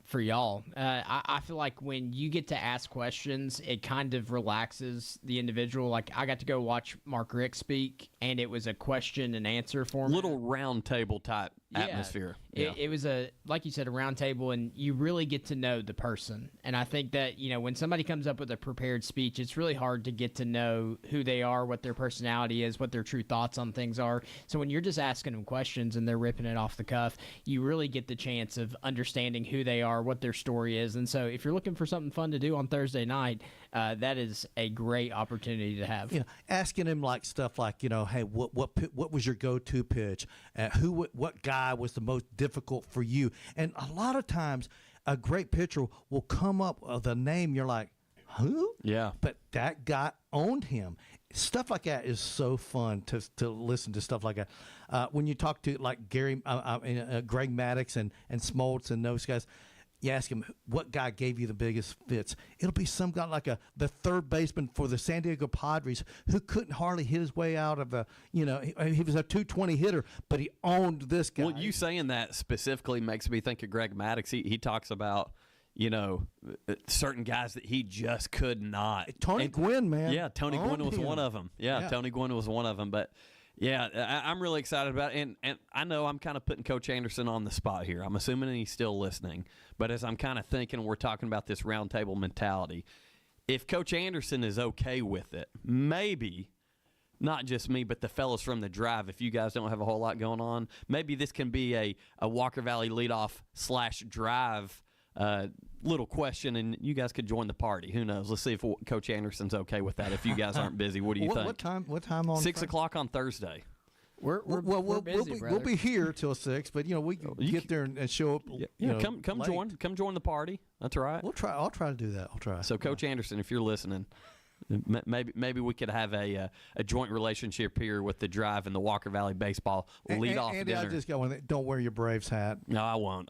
for y'all. I feel like when you get to ask questions, it kind of relaxes the individual. Like, I got to go watch Mark Rick speak, and it was a question and answer format. Little round table type atmosphere. It was like you said, a round table, and you really get to know the person. And I think that, when somebody comes up with a prepared speech, it's really hard to get to know who they are, what their personality is, what their true thoughts on things are. So when you're just asking them questions and they're ripping it off the cuff, you really get the chance of understanding who they are, what their story is. And so if you're looking for something fun to do on Thursday night, that is a great opportunity to have. Asking him stuff like, hey, what was your go-to pitch? What guy was the most difficult for you? And a lot of times a great pitcher will come up with a name. You're like, who? Yeah. But that guy owned him. Stuff like that is so fun to listen to stuff like that. When you talk to Greg Maddux and Smoltz and those guys, you ask him what guy gave you the biggest fits. It'll be some guy like the third baseman for the San Diego Padres who couldn't hardly hit his way out of he was a 220 hitter, but he owned this guy. Well, you saying that specifically makes me think of Greg Maddux. He talks about certain guys that he just could not. Tony Gwynn, man. Yeah, Tony Gwynn was one of them. Yeah, Tony Gwynn was one of them. But, I'm really excited about it. And I know I'm kind of putting Coach Anderson on the spot here. I'm assuming he's still listening. But as I'm kind of thinking, we're talking about this roundtable mentality. If Coach Anderson is okay with it, maybe – not just me, but the fellas from the drive, if you guys don't have a whole lot going on, maybe this can be a Walker Valley leadoff / drive little question, and you guys could join the party. Who knows? Let's see if Coach Anderson's okay with that. If you guys aren't busy, what do you think? What time on 6 o'clock on Thursday. We're busy, we'll be here till 6, but we can get there and show up. Come join the party. That's right. I'll try to do that. I'll try. So Coach Anderson, if you're listening, maybe we could have a joint relationship here with the drive and the Walker Valley baseball leadoff Andy, dinner. I just got one. Don't wear your Braves hat. No, I won't.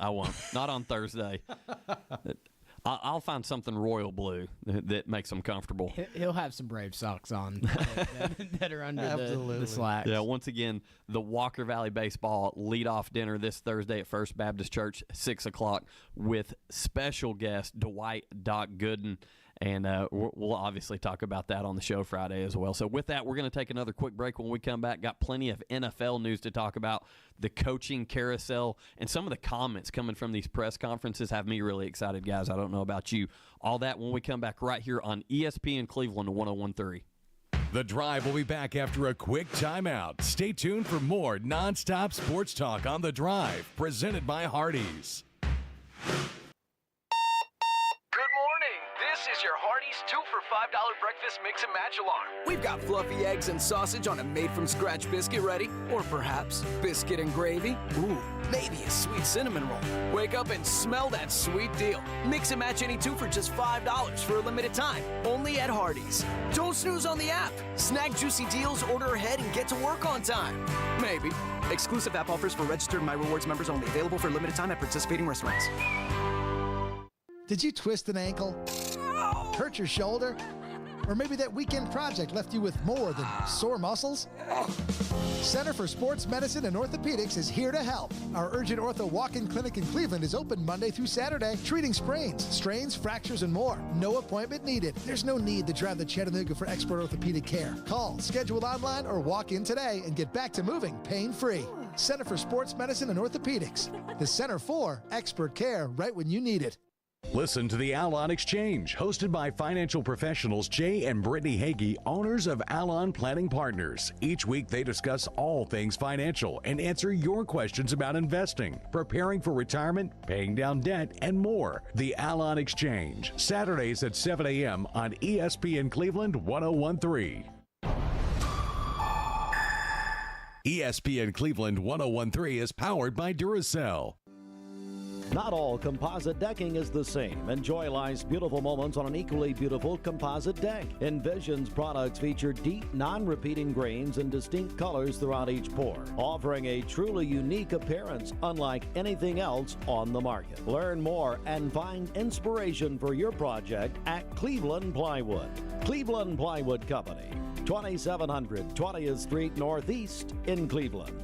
Not on Thursday. I'll find something royal blue that makes them comfortable. He'll have some Brave socks on that are under the slacks. Yeah, once again, the Walker Valley Baseball leadoff dinner this Thursday at First Baptist Church, 6 o'clock, with special guest Dwight Doc Gooden. And we'll obviously talk about that on the show Friday as well. So with that, we're going to take another quick break. When we come back, got plenty of NFL news to talk about, the coaching carousel, and some of the comments coming from these press conferences have me really excited, guys. I don't know about you. All that when we come back right here on ESPN Cleveland 101.3. The Drive will be back after a quick timeout. Stay tuned for more nonstop sports talk on The Drive, presented by Hardees. This is your Hardees 2 for $5 breakfast mix and match alarm. We've got fluffy eggs and sausage on a made-from-scratch biscuit ready, or perhaps biscuit and gravy. Ooh, maybe a sweet cinnamon roll. Wake up and smell that sweet deal. Mix and match any 2 for just $5 for a limited time, only at Hardees. Don't snooze on the app. Snag juicy deals, order ahead, and get to work on time. Maybe. Exclusive app offers for registered My Rewards members only. Available for a limited time at participating restaurants. Did you twist an ankle? Hurt your shoulder? Or maybe that weekend project left you with more than sore muscles? Center for Sports Medicine and Orthopedics is here to help. Our Urgent Ortho Walk-In Clinic in Cleveland is open Monday through Saturday, treating sprains, strains, fractures, and more. No appointment needed. There's no need to drive to Chattanooga for expert orthopedic care. Call, schedule online, or walk in today and get back to moving pain-free. Center for Sports Medicine and Orthopedics. The Center for expert care right when you need it. Listen to the Alon Exchange, hosted by financial professionals Jay and Brittany Hagee, owners of Alon Planning Partners. Each week, they discuss all things financial and answer your questions about investing, preparing for retirement, paying down debt, and more. The Alon Exchange, Saturdays at 7 a.m. on ESPN Cleveland 101.3. ESPN Cleveland 101.3 is powered by Duracell. Not all composite decking is the same. Enjoy life's beautiful moments on an equally beautiful composite deck. Envision's products feature deep, non-repeating grains and distinct colors throughout each pour, offering a truly unique appearance unlike anything else on the market. Learn more and find inspiration for your project at Cleveland Plywood. Cleveland Plywood Company, 2700 20th Street Northeast in Cleveland.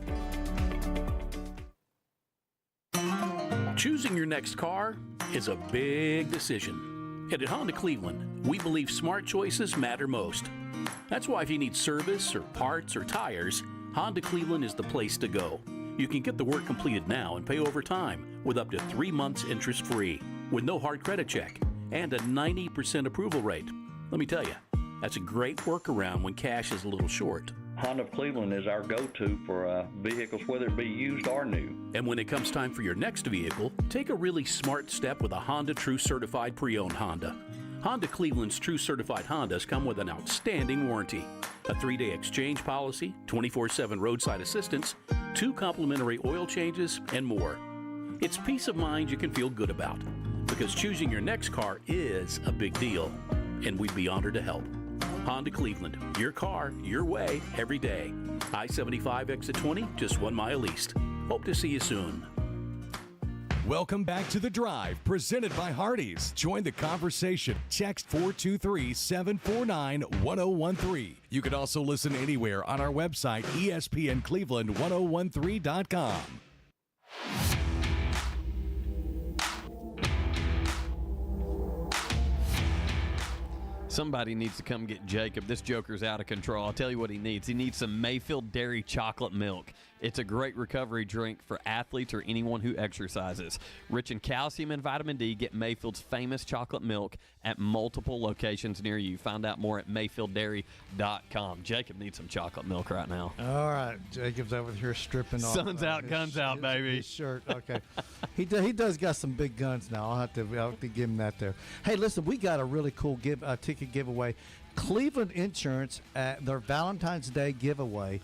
Choosing your next car is a big decision. And at Honda Cleveland, we believe smart choices matter most. That's why if you need service or parts or tires, Honda Cleveland is the place to go. You can get the work completed now and pay over time with up to 3 months interest-free, with no hard credit check, and a 90% approval rate. Let me tell you, that's a great workaround when cash is a little short. Honda of Cleveland is our go-to for vehicles, whether it be used or new. And when it comes time for your next vehicle, take a really smart step with a Honda True Certified Pre-Owned Honda. Honda Cleveland's True Certified Hondas come with an outstanding warranty, a 3-day exchange policy, 24/7 roadside assistance, 2 complimentary oil changes, and more. It's peace of mind you can feel good about, because choosing your next car is a big deal, and we'd be honored to help. Honda Cleveland, your car, your way, every day. I-75 exit 20, just 1 mile east. Hope to see you soon. Welcome back to The Drive, presented by Hardees. Join the conversation. Text 423-749-1013. You can also listen anywhere on our website, ESPNCleveland1013.com. Somebody needs to come get Jacob. This joker's out of control. I'll tell you what he needs. He needs some Mayfield Dairy Chocolate Milk. It's a great recovery drink for athletes or anyone who exercises. Rich in calcium and vitamin D, get Mayfield's famous chocolate milk at multiple locations near you. Find out more at mayfielddairy.com. Jacob needs some chocolate milk right now. All right. Jacob's over here stripping off. Sun's out, guns out, baby. His shirt. Okay. he does got some big guns now. I'll have to give him that there. Hey, listen, we got a really cool ticket giveaway. Cleveland Insurance at their Valentine's Day giveaway.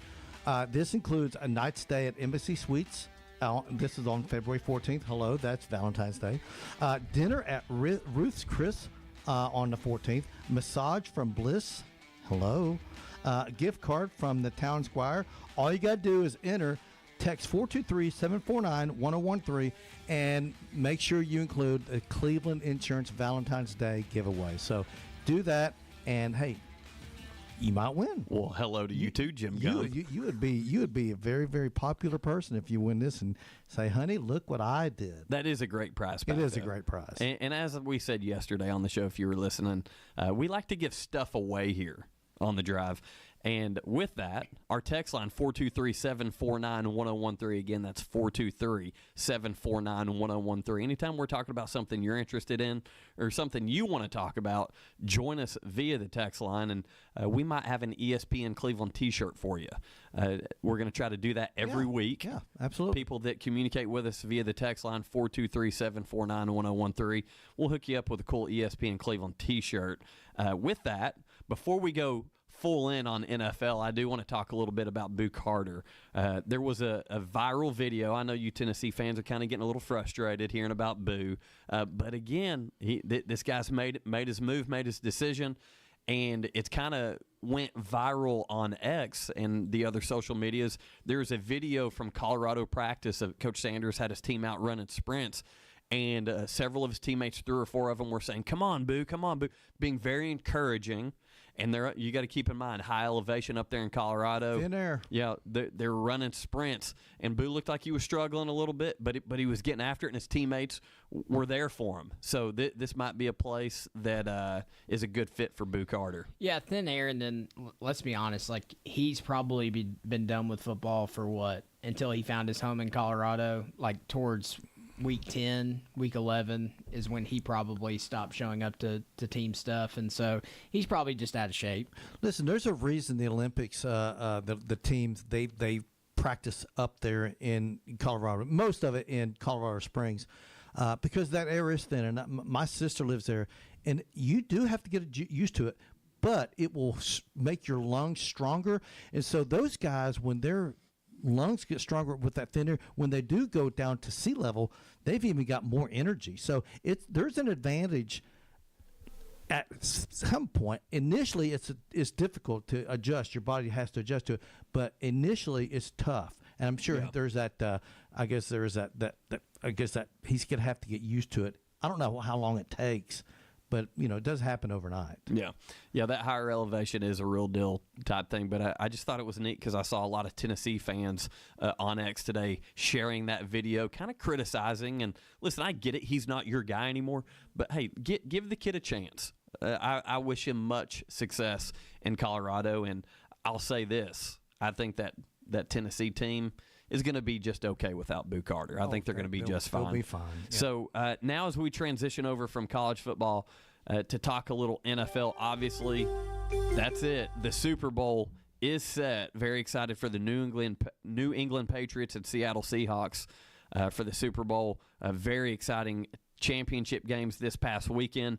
This includes a night stay at Embassy Suites. This is on February 14th. Hello, that's Valentine's Day. Dinner at Ruth's Chris on the 14th. Massage from Bliss. Hello. Gift card from the Town Squire. All you got to do is enter. Text 423-749-1013 and make sure you include the Cleveland Insurance Valentine's Day giveaway. So do that, and hey, you might win. Well, hello to you too, Jim Gunn. You would be a very, very popular person if you win this and say, honey, look what I did. That is a great prize. It is a great prize. And as we said yesterday on the show, if you were listening, we like to give stuff away here on The Drive. And with that, our text line, 423-749-1013. Again, that's 423-749-1013. Anytime we're talking about something you're interested in or something you want to talk about, join us via the text line, and we might have an ESPN Cleveland T-shirt for you. We're going to try to do that every week. Yeah, absolutely. People that communicate with us via the text line, 423-749-1013. We'll hook you up with a cool ESPN Cleveland T-shirt. With that, before we go full in on NFL, I do want to talk a little bit about Boo Carter. There was a viral video. I know you Tennessee fans are kind of getting a little frustrated hearing about Boo. But again, this guy's made his move, made his decision, and it's kind of went viral on X and the other social medias. There's a video from Colorado practice of Coach Sanders had his team out running sprints, and several of his teammates, 3 or 4 of them, were saying, come on, Boo, being very encouraging. And you got to keep in mind, high elevation up there in Colorado. In there. Yeah, they're running sprints. And Boo looked like he was struggling a little bit, but he was getting after it, and his teammates were there for him. So this might be a place that is a good fit for Boo Carter. Yeah, thin air, and then let's be honest, like he's probably been done with football for what? Until he found his home in Colorado, like towards week 10, week 11 is when he probably stopped showing up to team stuff, and so he's probably just out of shape. Listen, there's a reason the Olympics, the teams, they practice up there in Colorado, most of it in Colorado Springs, because that air is thin. And my sister lives there, and you do have to get used to it, but it will make your lungs stronger. And so those guys, when they're lungs get stronger with that thin air. When they do go down to sea level, they've even got more energy. So there's an advantage. At some point, initially it's difficult to adjust. Your body has to adjust to it, but initially it's tough. And I'm sure there's that. I guess there is that. I guess that he's gonna have to get used to it. I don't know how long it takes, but it does happen overnight. Yeah, that higher elevation is a real deal type thing. But I just thought it was neat because I saw a lot of Tennessee fans on X today sharing that video, kind of criticizing. And listen, I get it; he's not your guy anymore. But hey, give the kid a chance. I wish him much success in Colorado, and I'll say this: I think that Tennessee team is going to be just okay without Boo Carter. I think they're going to be just fine. They'll be fine. Yeah. So now as we transition over from college football to talk a little NFL, obviously that's it. The Super Bowl is set. Very excited for the New England Patriots and Seattle Seahawks for the Super Bowl. Very exciting championship games this past weekend.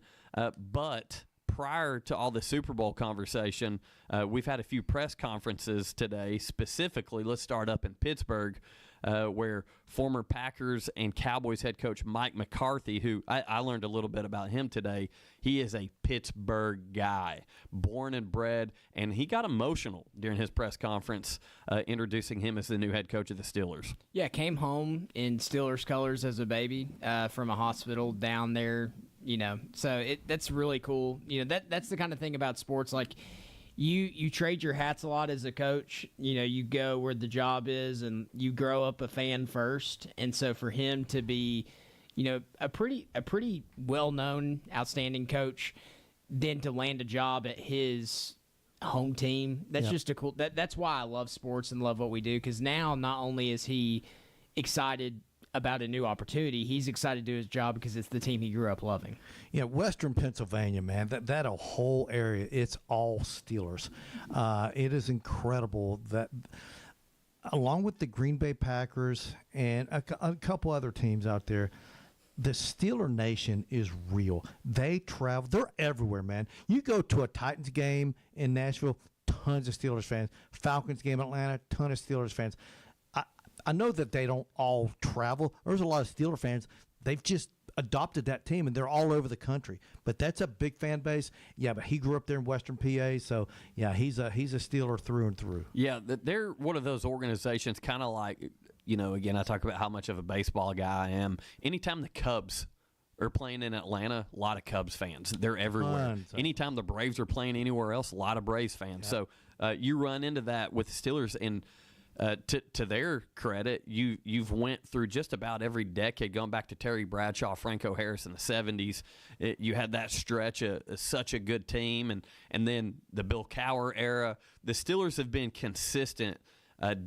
But prior to all the Super Bowl conversation, we've had a few press conferences today. Specifically, let's start up in Pittsburgh, where former Packers and Cowboys head coach Mike McCarthy, who I learned a little bit about him today. He is a Pittsburgh guy, born and bred, and he got emotional during his press conference introducing him as the new head coach of the Steelers. Yeah, came home in Steelers colors as a baby from a hospital down there. So that's really cool. That's the kind of thing about sports. Like, you trade your hats a lot as a coach. You go where the job is, and you grow up a fan first. And so for him to be, a pretty well-known, outstanding coach, then to land a job at his home team, that's just a cool. That's why I love sports and love what we do. Because now not only is he excited about a new opportunity, he's excited to do his job because it's the team he grew up loving. Yeah, Western Pennsylvania, man, that whole area, it's all Steelers. It is incredible that, along with the Green Bay Packers and a couple other teams out there, the Steeler Nation is real. They travel. They're everywhere, man. You go to a Titans game in Nashville, tons of Steelers fans. Falcons game in Atlanta, ton of Steelers fans. I know that they don't all travel. There's a lot of Steeler fans. They've just adopted that team, and they're all over the country. But that's a big fan base. Yeah, but he grew up there in Western PA, so yeah, he's a Steeler through and through. Yeah, they're one of those organizations, kind of like, again, I talk about how much of a baseball guy I am. Anytime the Cubs are playing in Atlanta, a lot of Cubs fans. They're everywhere. Anytime the Braves are playing anywhere else, a lot of Braves fans. Yeah. So you run into that with the Steelers, and to their credit, you've went through just about every decade, going back to Terry Bradshaw, Franco Harris in the 70s. You had that stretch of such a good team, and then the Bill Cowher era. The Steelers have been consistent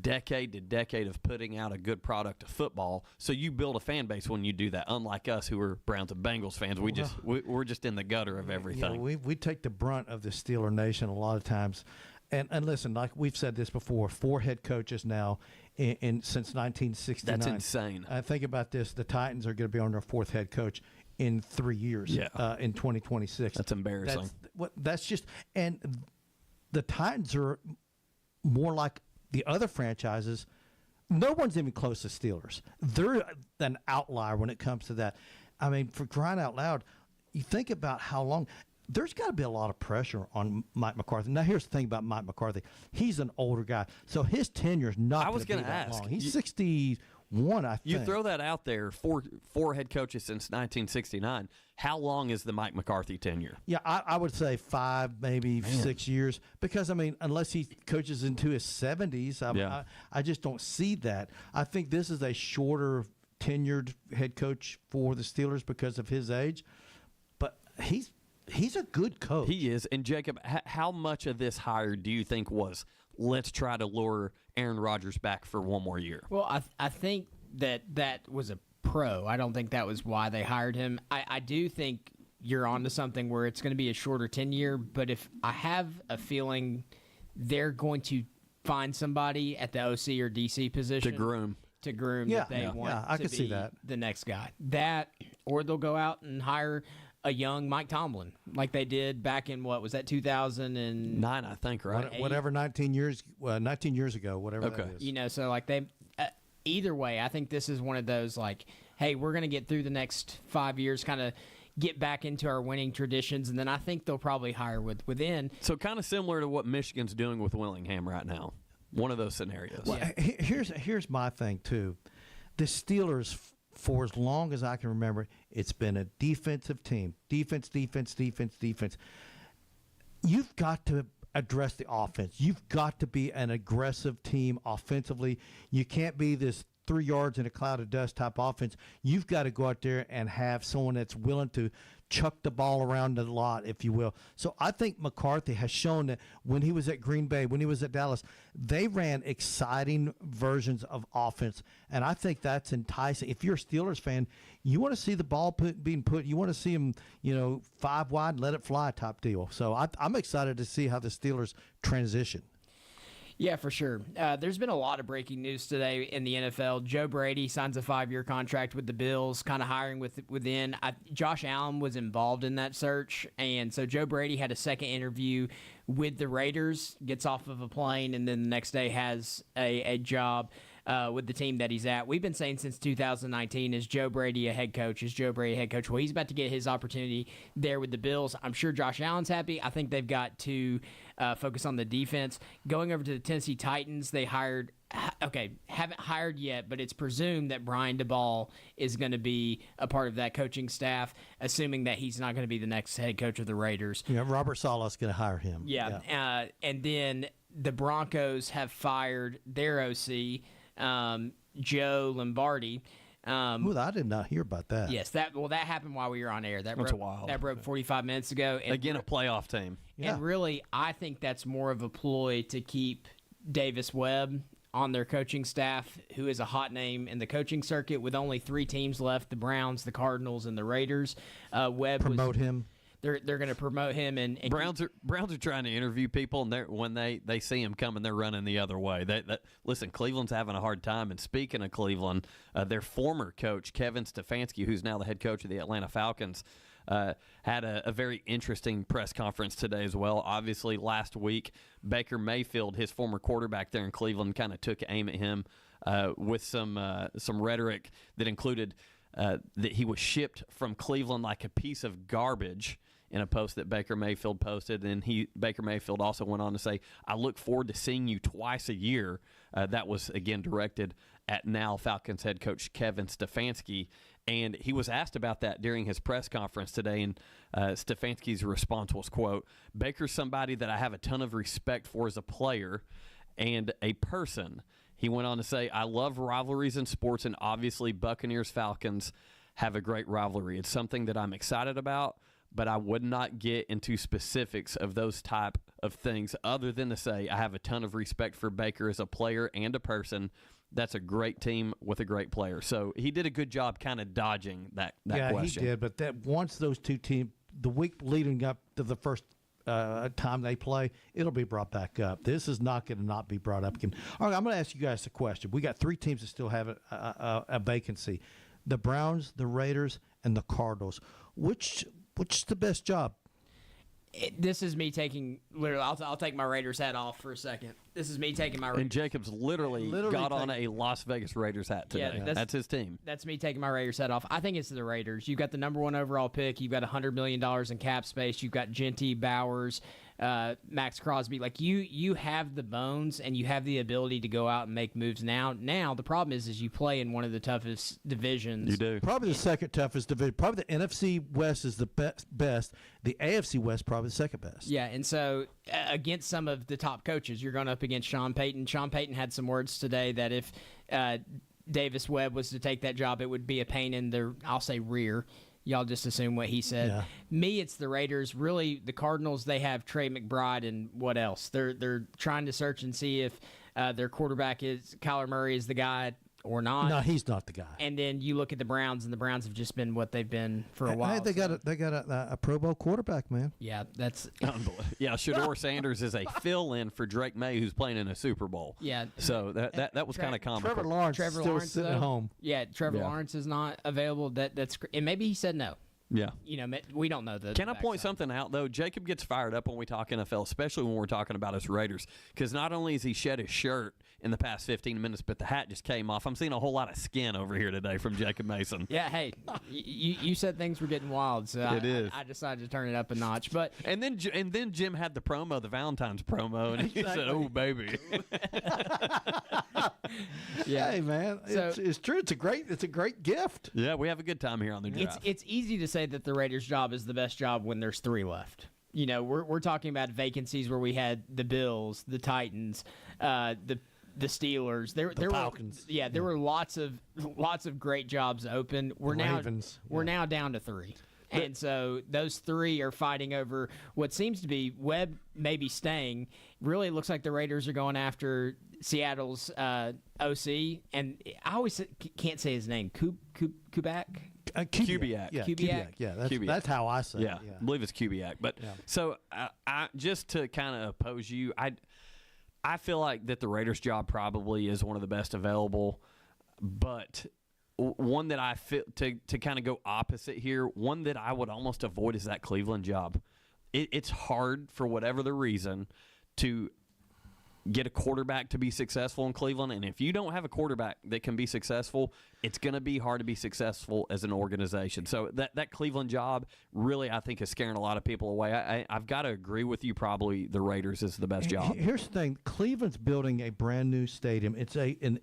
decade to decade of putting out a good product of football. So you build a fan base when you do that, unlike us who are Browns and Bengals fans. We're just in the gutter of everything. We take the brunt of the Steeler Nation a lot of times. And listen, like we've said this before, 4 head coaches now since 1969. That's insane. Think about this. The Titans are going to be on their 4th head coach in 3 years, in 2026. That's embarrassing. That's just – and the Titans are more like the other franchises. No one's even close to Steelers. They're an outlier when it comes to that. I mean, for crying out loud, you think about how long – there's got to be a lot of pressure on Mike McCarthy. Now, here's the thing about Mike McCarthy. He's an older guy, so his tenure is not going to be that long. He's 61, I think. You throw that out there, four head coaches since 1969. How long is the Mike McCarthy tenure? Yeah, I would say 5, maybe 6 years. Because, I mean, unless he coaches into his 70s, I just don't see that. I think this is a shorter tenured head coach for the Steelers because of his age. But He's a good coach. He is. And, Jacob, how much of this hire do you think was, let's try to lure Aaron Rodgers back for one more year? Well, I think that was a pro. I don't think that was why they hired him. I do think you're onto something where it's going to be a shorter tenure, but if I have a feeling they're going to find somebody at the OC or DC position. To groom that they want I could see that. the next guy. That, or they'll go out and hire a young Mike Tomlin, like they did back in, what was that, 2009, I think, right? Whatever, 19 years ago, whatever that is. You know, so like they, either way, I think this is one of those like, hey, we're going to get through the next 5 years, kind of get back into our winning traditions, and then I think they'll probably hire within. So kind of similar to what Michigan's doing with Willingham right now. One of those scenarios. Well, here's my thing too. The Steelers, for as long as I can remember, it's been a defensive team. Defense. You've got to address the offense. You've got to be an aggressive team offensively. You can't be this 3 yards in a cloud of dust type offense. You've got to go out there and have someone that's willing to chuck the ball around a lot, if you will. So I think McCarthy has shown that when he was at Green Bay, when he was at Dallas, they ran exciting versions of offense, and I think that's enticing. If you're a Steelers fan, you want to see the ball being put. You want to see them, 5 wide and let it fly type deal. So I'm excited to see how the Steelers transition. Yeah, for sure. There's been a lot of breaking news today in the NFL. Joe Brady signs a 5-year contract with the Bills, kind of hiring within. Josh Allen was involved in that search, and so Joe Brady had a second interview with the Raiders, gets off of a plane, and then the next day has a job with the team that he's at. We've been saying since 2019, is Joe Brady a head coach? Is Joe Brady a head coach? Well, he's about to get his opportunity there with the Bills. I'm sure Josh Allen's happy. I think they've got to focus on the defense. Going over to the Tennessee Titans, they haven't hired yet, but it's presumed that Brian DeBall is going to be a part of that coaching staff, assuming that he's not going to be the next head coach of the Raiders. Yeah, Robert Saleh's going to hire him. Yeah. And then the Broncos have fired their OC, Joe Lombardi. I did not hear about that. Yes, that happened while we were on air. That broke 45 minutes ago. And again, a playoff team. Yeah. And really, I think that's more of a ploy to keep Davis Webb on their coaching staff, who is a hot name in the coaching circuit with only 3 teams left: the Browns, the Cardinals, and the Raiders. Webb promote him. They're going to promote him, and Browns are trying to interview people, and when they see him coming, they're running the other way. Listen, Cleveland's having a hard time. And speaking of Cleveland, their former coach Kevin Stefanski, who's now the head coach of the Atlanta Falcons, had a very interesting press conference today as well. Obviously, last week Baker Mayfield, his former quarterback there in Cleveland, kind of took aim at him with some rhetoric that included that he was shipped from Cleveland like a piece of garbage in a post that Baker Mayfield posted. And Baker Mayfield also went on to say, "I look forward to seeing you twice a year." That was, again, directed at now Falcons head coach Kevin Stefanski. And he was asked about that during his press conference today, and Stefanski's response was, quote, "Baker's somebody that I have a ton of respect for as a player and a person." He went on to say, "I love rivalries in sports, and obviously Buccaneers-Falcons have a great rivalry. It's something that I'm excited about, but I would not get into specifics of those type of things other than to say I have a ton of respect for Baker as a player and a person. That's a great team with a great player." So he did a good job kind of dodging that question. Yeah, he did. But that once those two teams, the week leading up to the first time they play, it'll be brought back up. This is not going to not be brought up again. All right, I'm going to ask you guys a question. We got 3 teams that still have a vacancy: the Browns, the Raiders, and the Cardinals. Which is the best job? This is me taking literally. I'll take my Raiders hat off for a second. This is me taking my Raiders. And Jacob's literally got on a Las Vegas Raiders hat today. Yeah, that's his team. That's me taking my Raiders hat off. I think it's the Raiders. You've got the number 1 overall pick. You've got $100 million in cap space. You've got Genty, Bowers, Max Crosby. Like you have the bones and you have the ability to go out and make moves now. Now the problem is you play in one of the toughest divisions. You do. Probably the second toughest division. Probably the NFC West is the best. The AFC West probably the second best. Yeah, and so against some of the top coaches, you're going up against Sean Payton. Sean Payton had some words today that if Davis Webb was to take that job, it would be a pain in the, I'll say, rear. Y'all just assume what he said. Yeah. Me, it's the Raiders. Really, the Cardinals, they have Trey McBride, and what else? They're trying to search and see if their quarterback is Kyler Murray is the guy or not. No, he's not the guy. And then you look at the Browns, and the Browns have just been what they've been for a while. Hey, they got a Pro Bowl quarterback, man. Yeah, that's unbelievable. Yeah, Shador Sanders is a fill-in for Drake May, who's playing in a Super Bowl. Yeah, so that was kind of comical. Trevor Lawrence still sitting at home. Yeah, Trevor Lawrence is not available. That's and maybe he said no. Yeah. We don't know the. Can I point something out, though? Jacob gets fired up when we talk NFL, especially when we're talking about his Raiders, because not only has he shed his shirt in the past 15 minutes, but the hat just came off. I'm seeing a whole lot of skin over here today from Jacob Mason. Yeah, hey, you said things were getting wild, so I decided to turn it up a notch. But and then Jim had the promo, the Valentine's promo, and he said, "Oh, baby." Yeah. Hey, man, it's true. It's a great gift. Yeah, we have a good time here on the drive. It's easy to say that the Raiders' job is the best job when there's 3 left. We're talking about vacancies where we had the Bills, the Titans, the Steelers, the Falcons. There were lots of great jobs open. We're now down to 3. And so those 3 are fighting over what seems to be Webb maybe staying. Really looks like the Raiders are going after Seattle's OC, and I always can't say his name. Kubiak. Kubiak. Yeah, Kubiak. Yeah, that's how I say it. Yeah, I believe it's Kubiak. But so I just to kind of oppose you, I feel like that the Raiders' job probably is one of the best available, but one that I feel to kind of go opposite here, one that I would almost avoid is that Cleveland job. It's hard for whatever the reason to get a quarterback to be successful in Cleveland, and if you don't have a quarterback that can be successful, it's going to be hard to be successful as an organization. So that Cleveland job really, I think, is scaring a lot of people away. I've got to agree with you. Probably the Raiders is the best job. Here's the thing: Cleveland's building a brand new stadium. It's an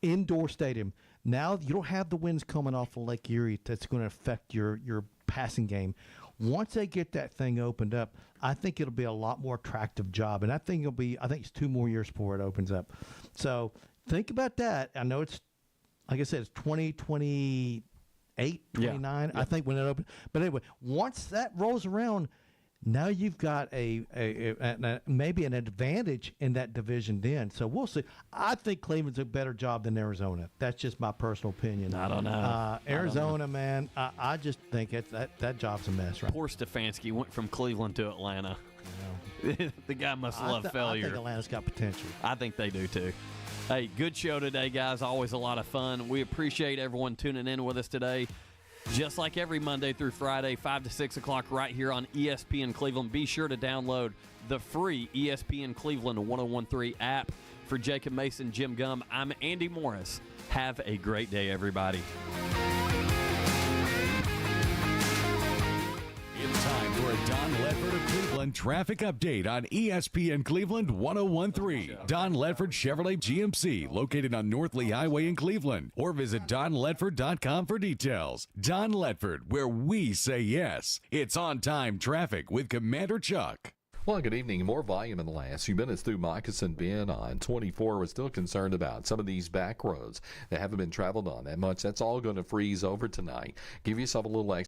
indoor stadium. Now you don't have the winds coming off of Lake Erie that's going to affect your passing game. Once they get that thing opened up, I think it'll be a lot more attractive job, and I think it's 2 more years before it opens up. So think about that. I know it's, like I said, it's 2028, 29. I think when it opens. But anyway, once that rolls around, now you've got maybe an advantage in that division then. So we'll see. I think Cleveland's a better job than Arizona. That's just my personal opinion. I don't know. Arizona, man, I just think that job's a mess, right? Poor Stefanski went from Cleveland to Atlanta. The guy must love failure. I think Atlanta's got potential. I think they do too. Hey, good show today, guys. Always a lot of fun. We appreciate everyone tuning in with us today. Just like every Monday through Friday, 5 to 6 o'clock right here on ESPN Cleveland. Be sure to download the free ESPN Cleveland 101.3 app. For Jacob Mason, Jim Gum, I'm Andy Morris. Have a great day, everybody. It's time for a Don Ledford of Cleveland traffic update on ESPN Cleveland 101.3. Don Ledford Chevrolet GMC, located on North Lee Highway in Cleveland. Or visit donledford.com for details. Don Ledford, where we say yes. It's on-time traffic with Commander Chuck. Well, good evening. More volume in the last few minutes through Moccasin Bend on 24. We're still concerned about some of these back roads that haven't been traveled on that much. That's all going to freeze over tonight. Give yourself a little extra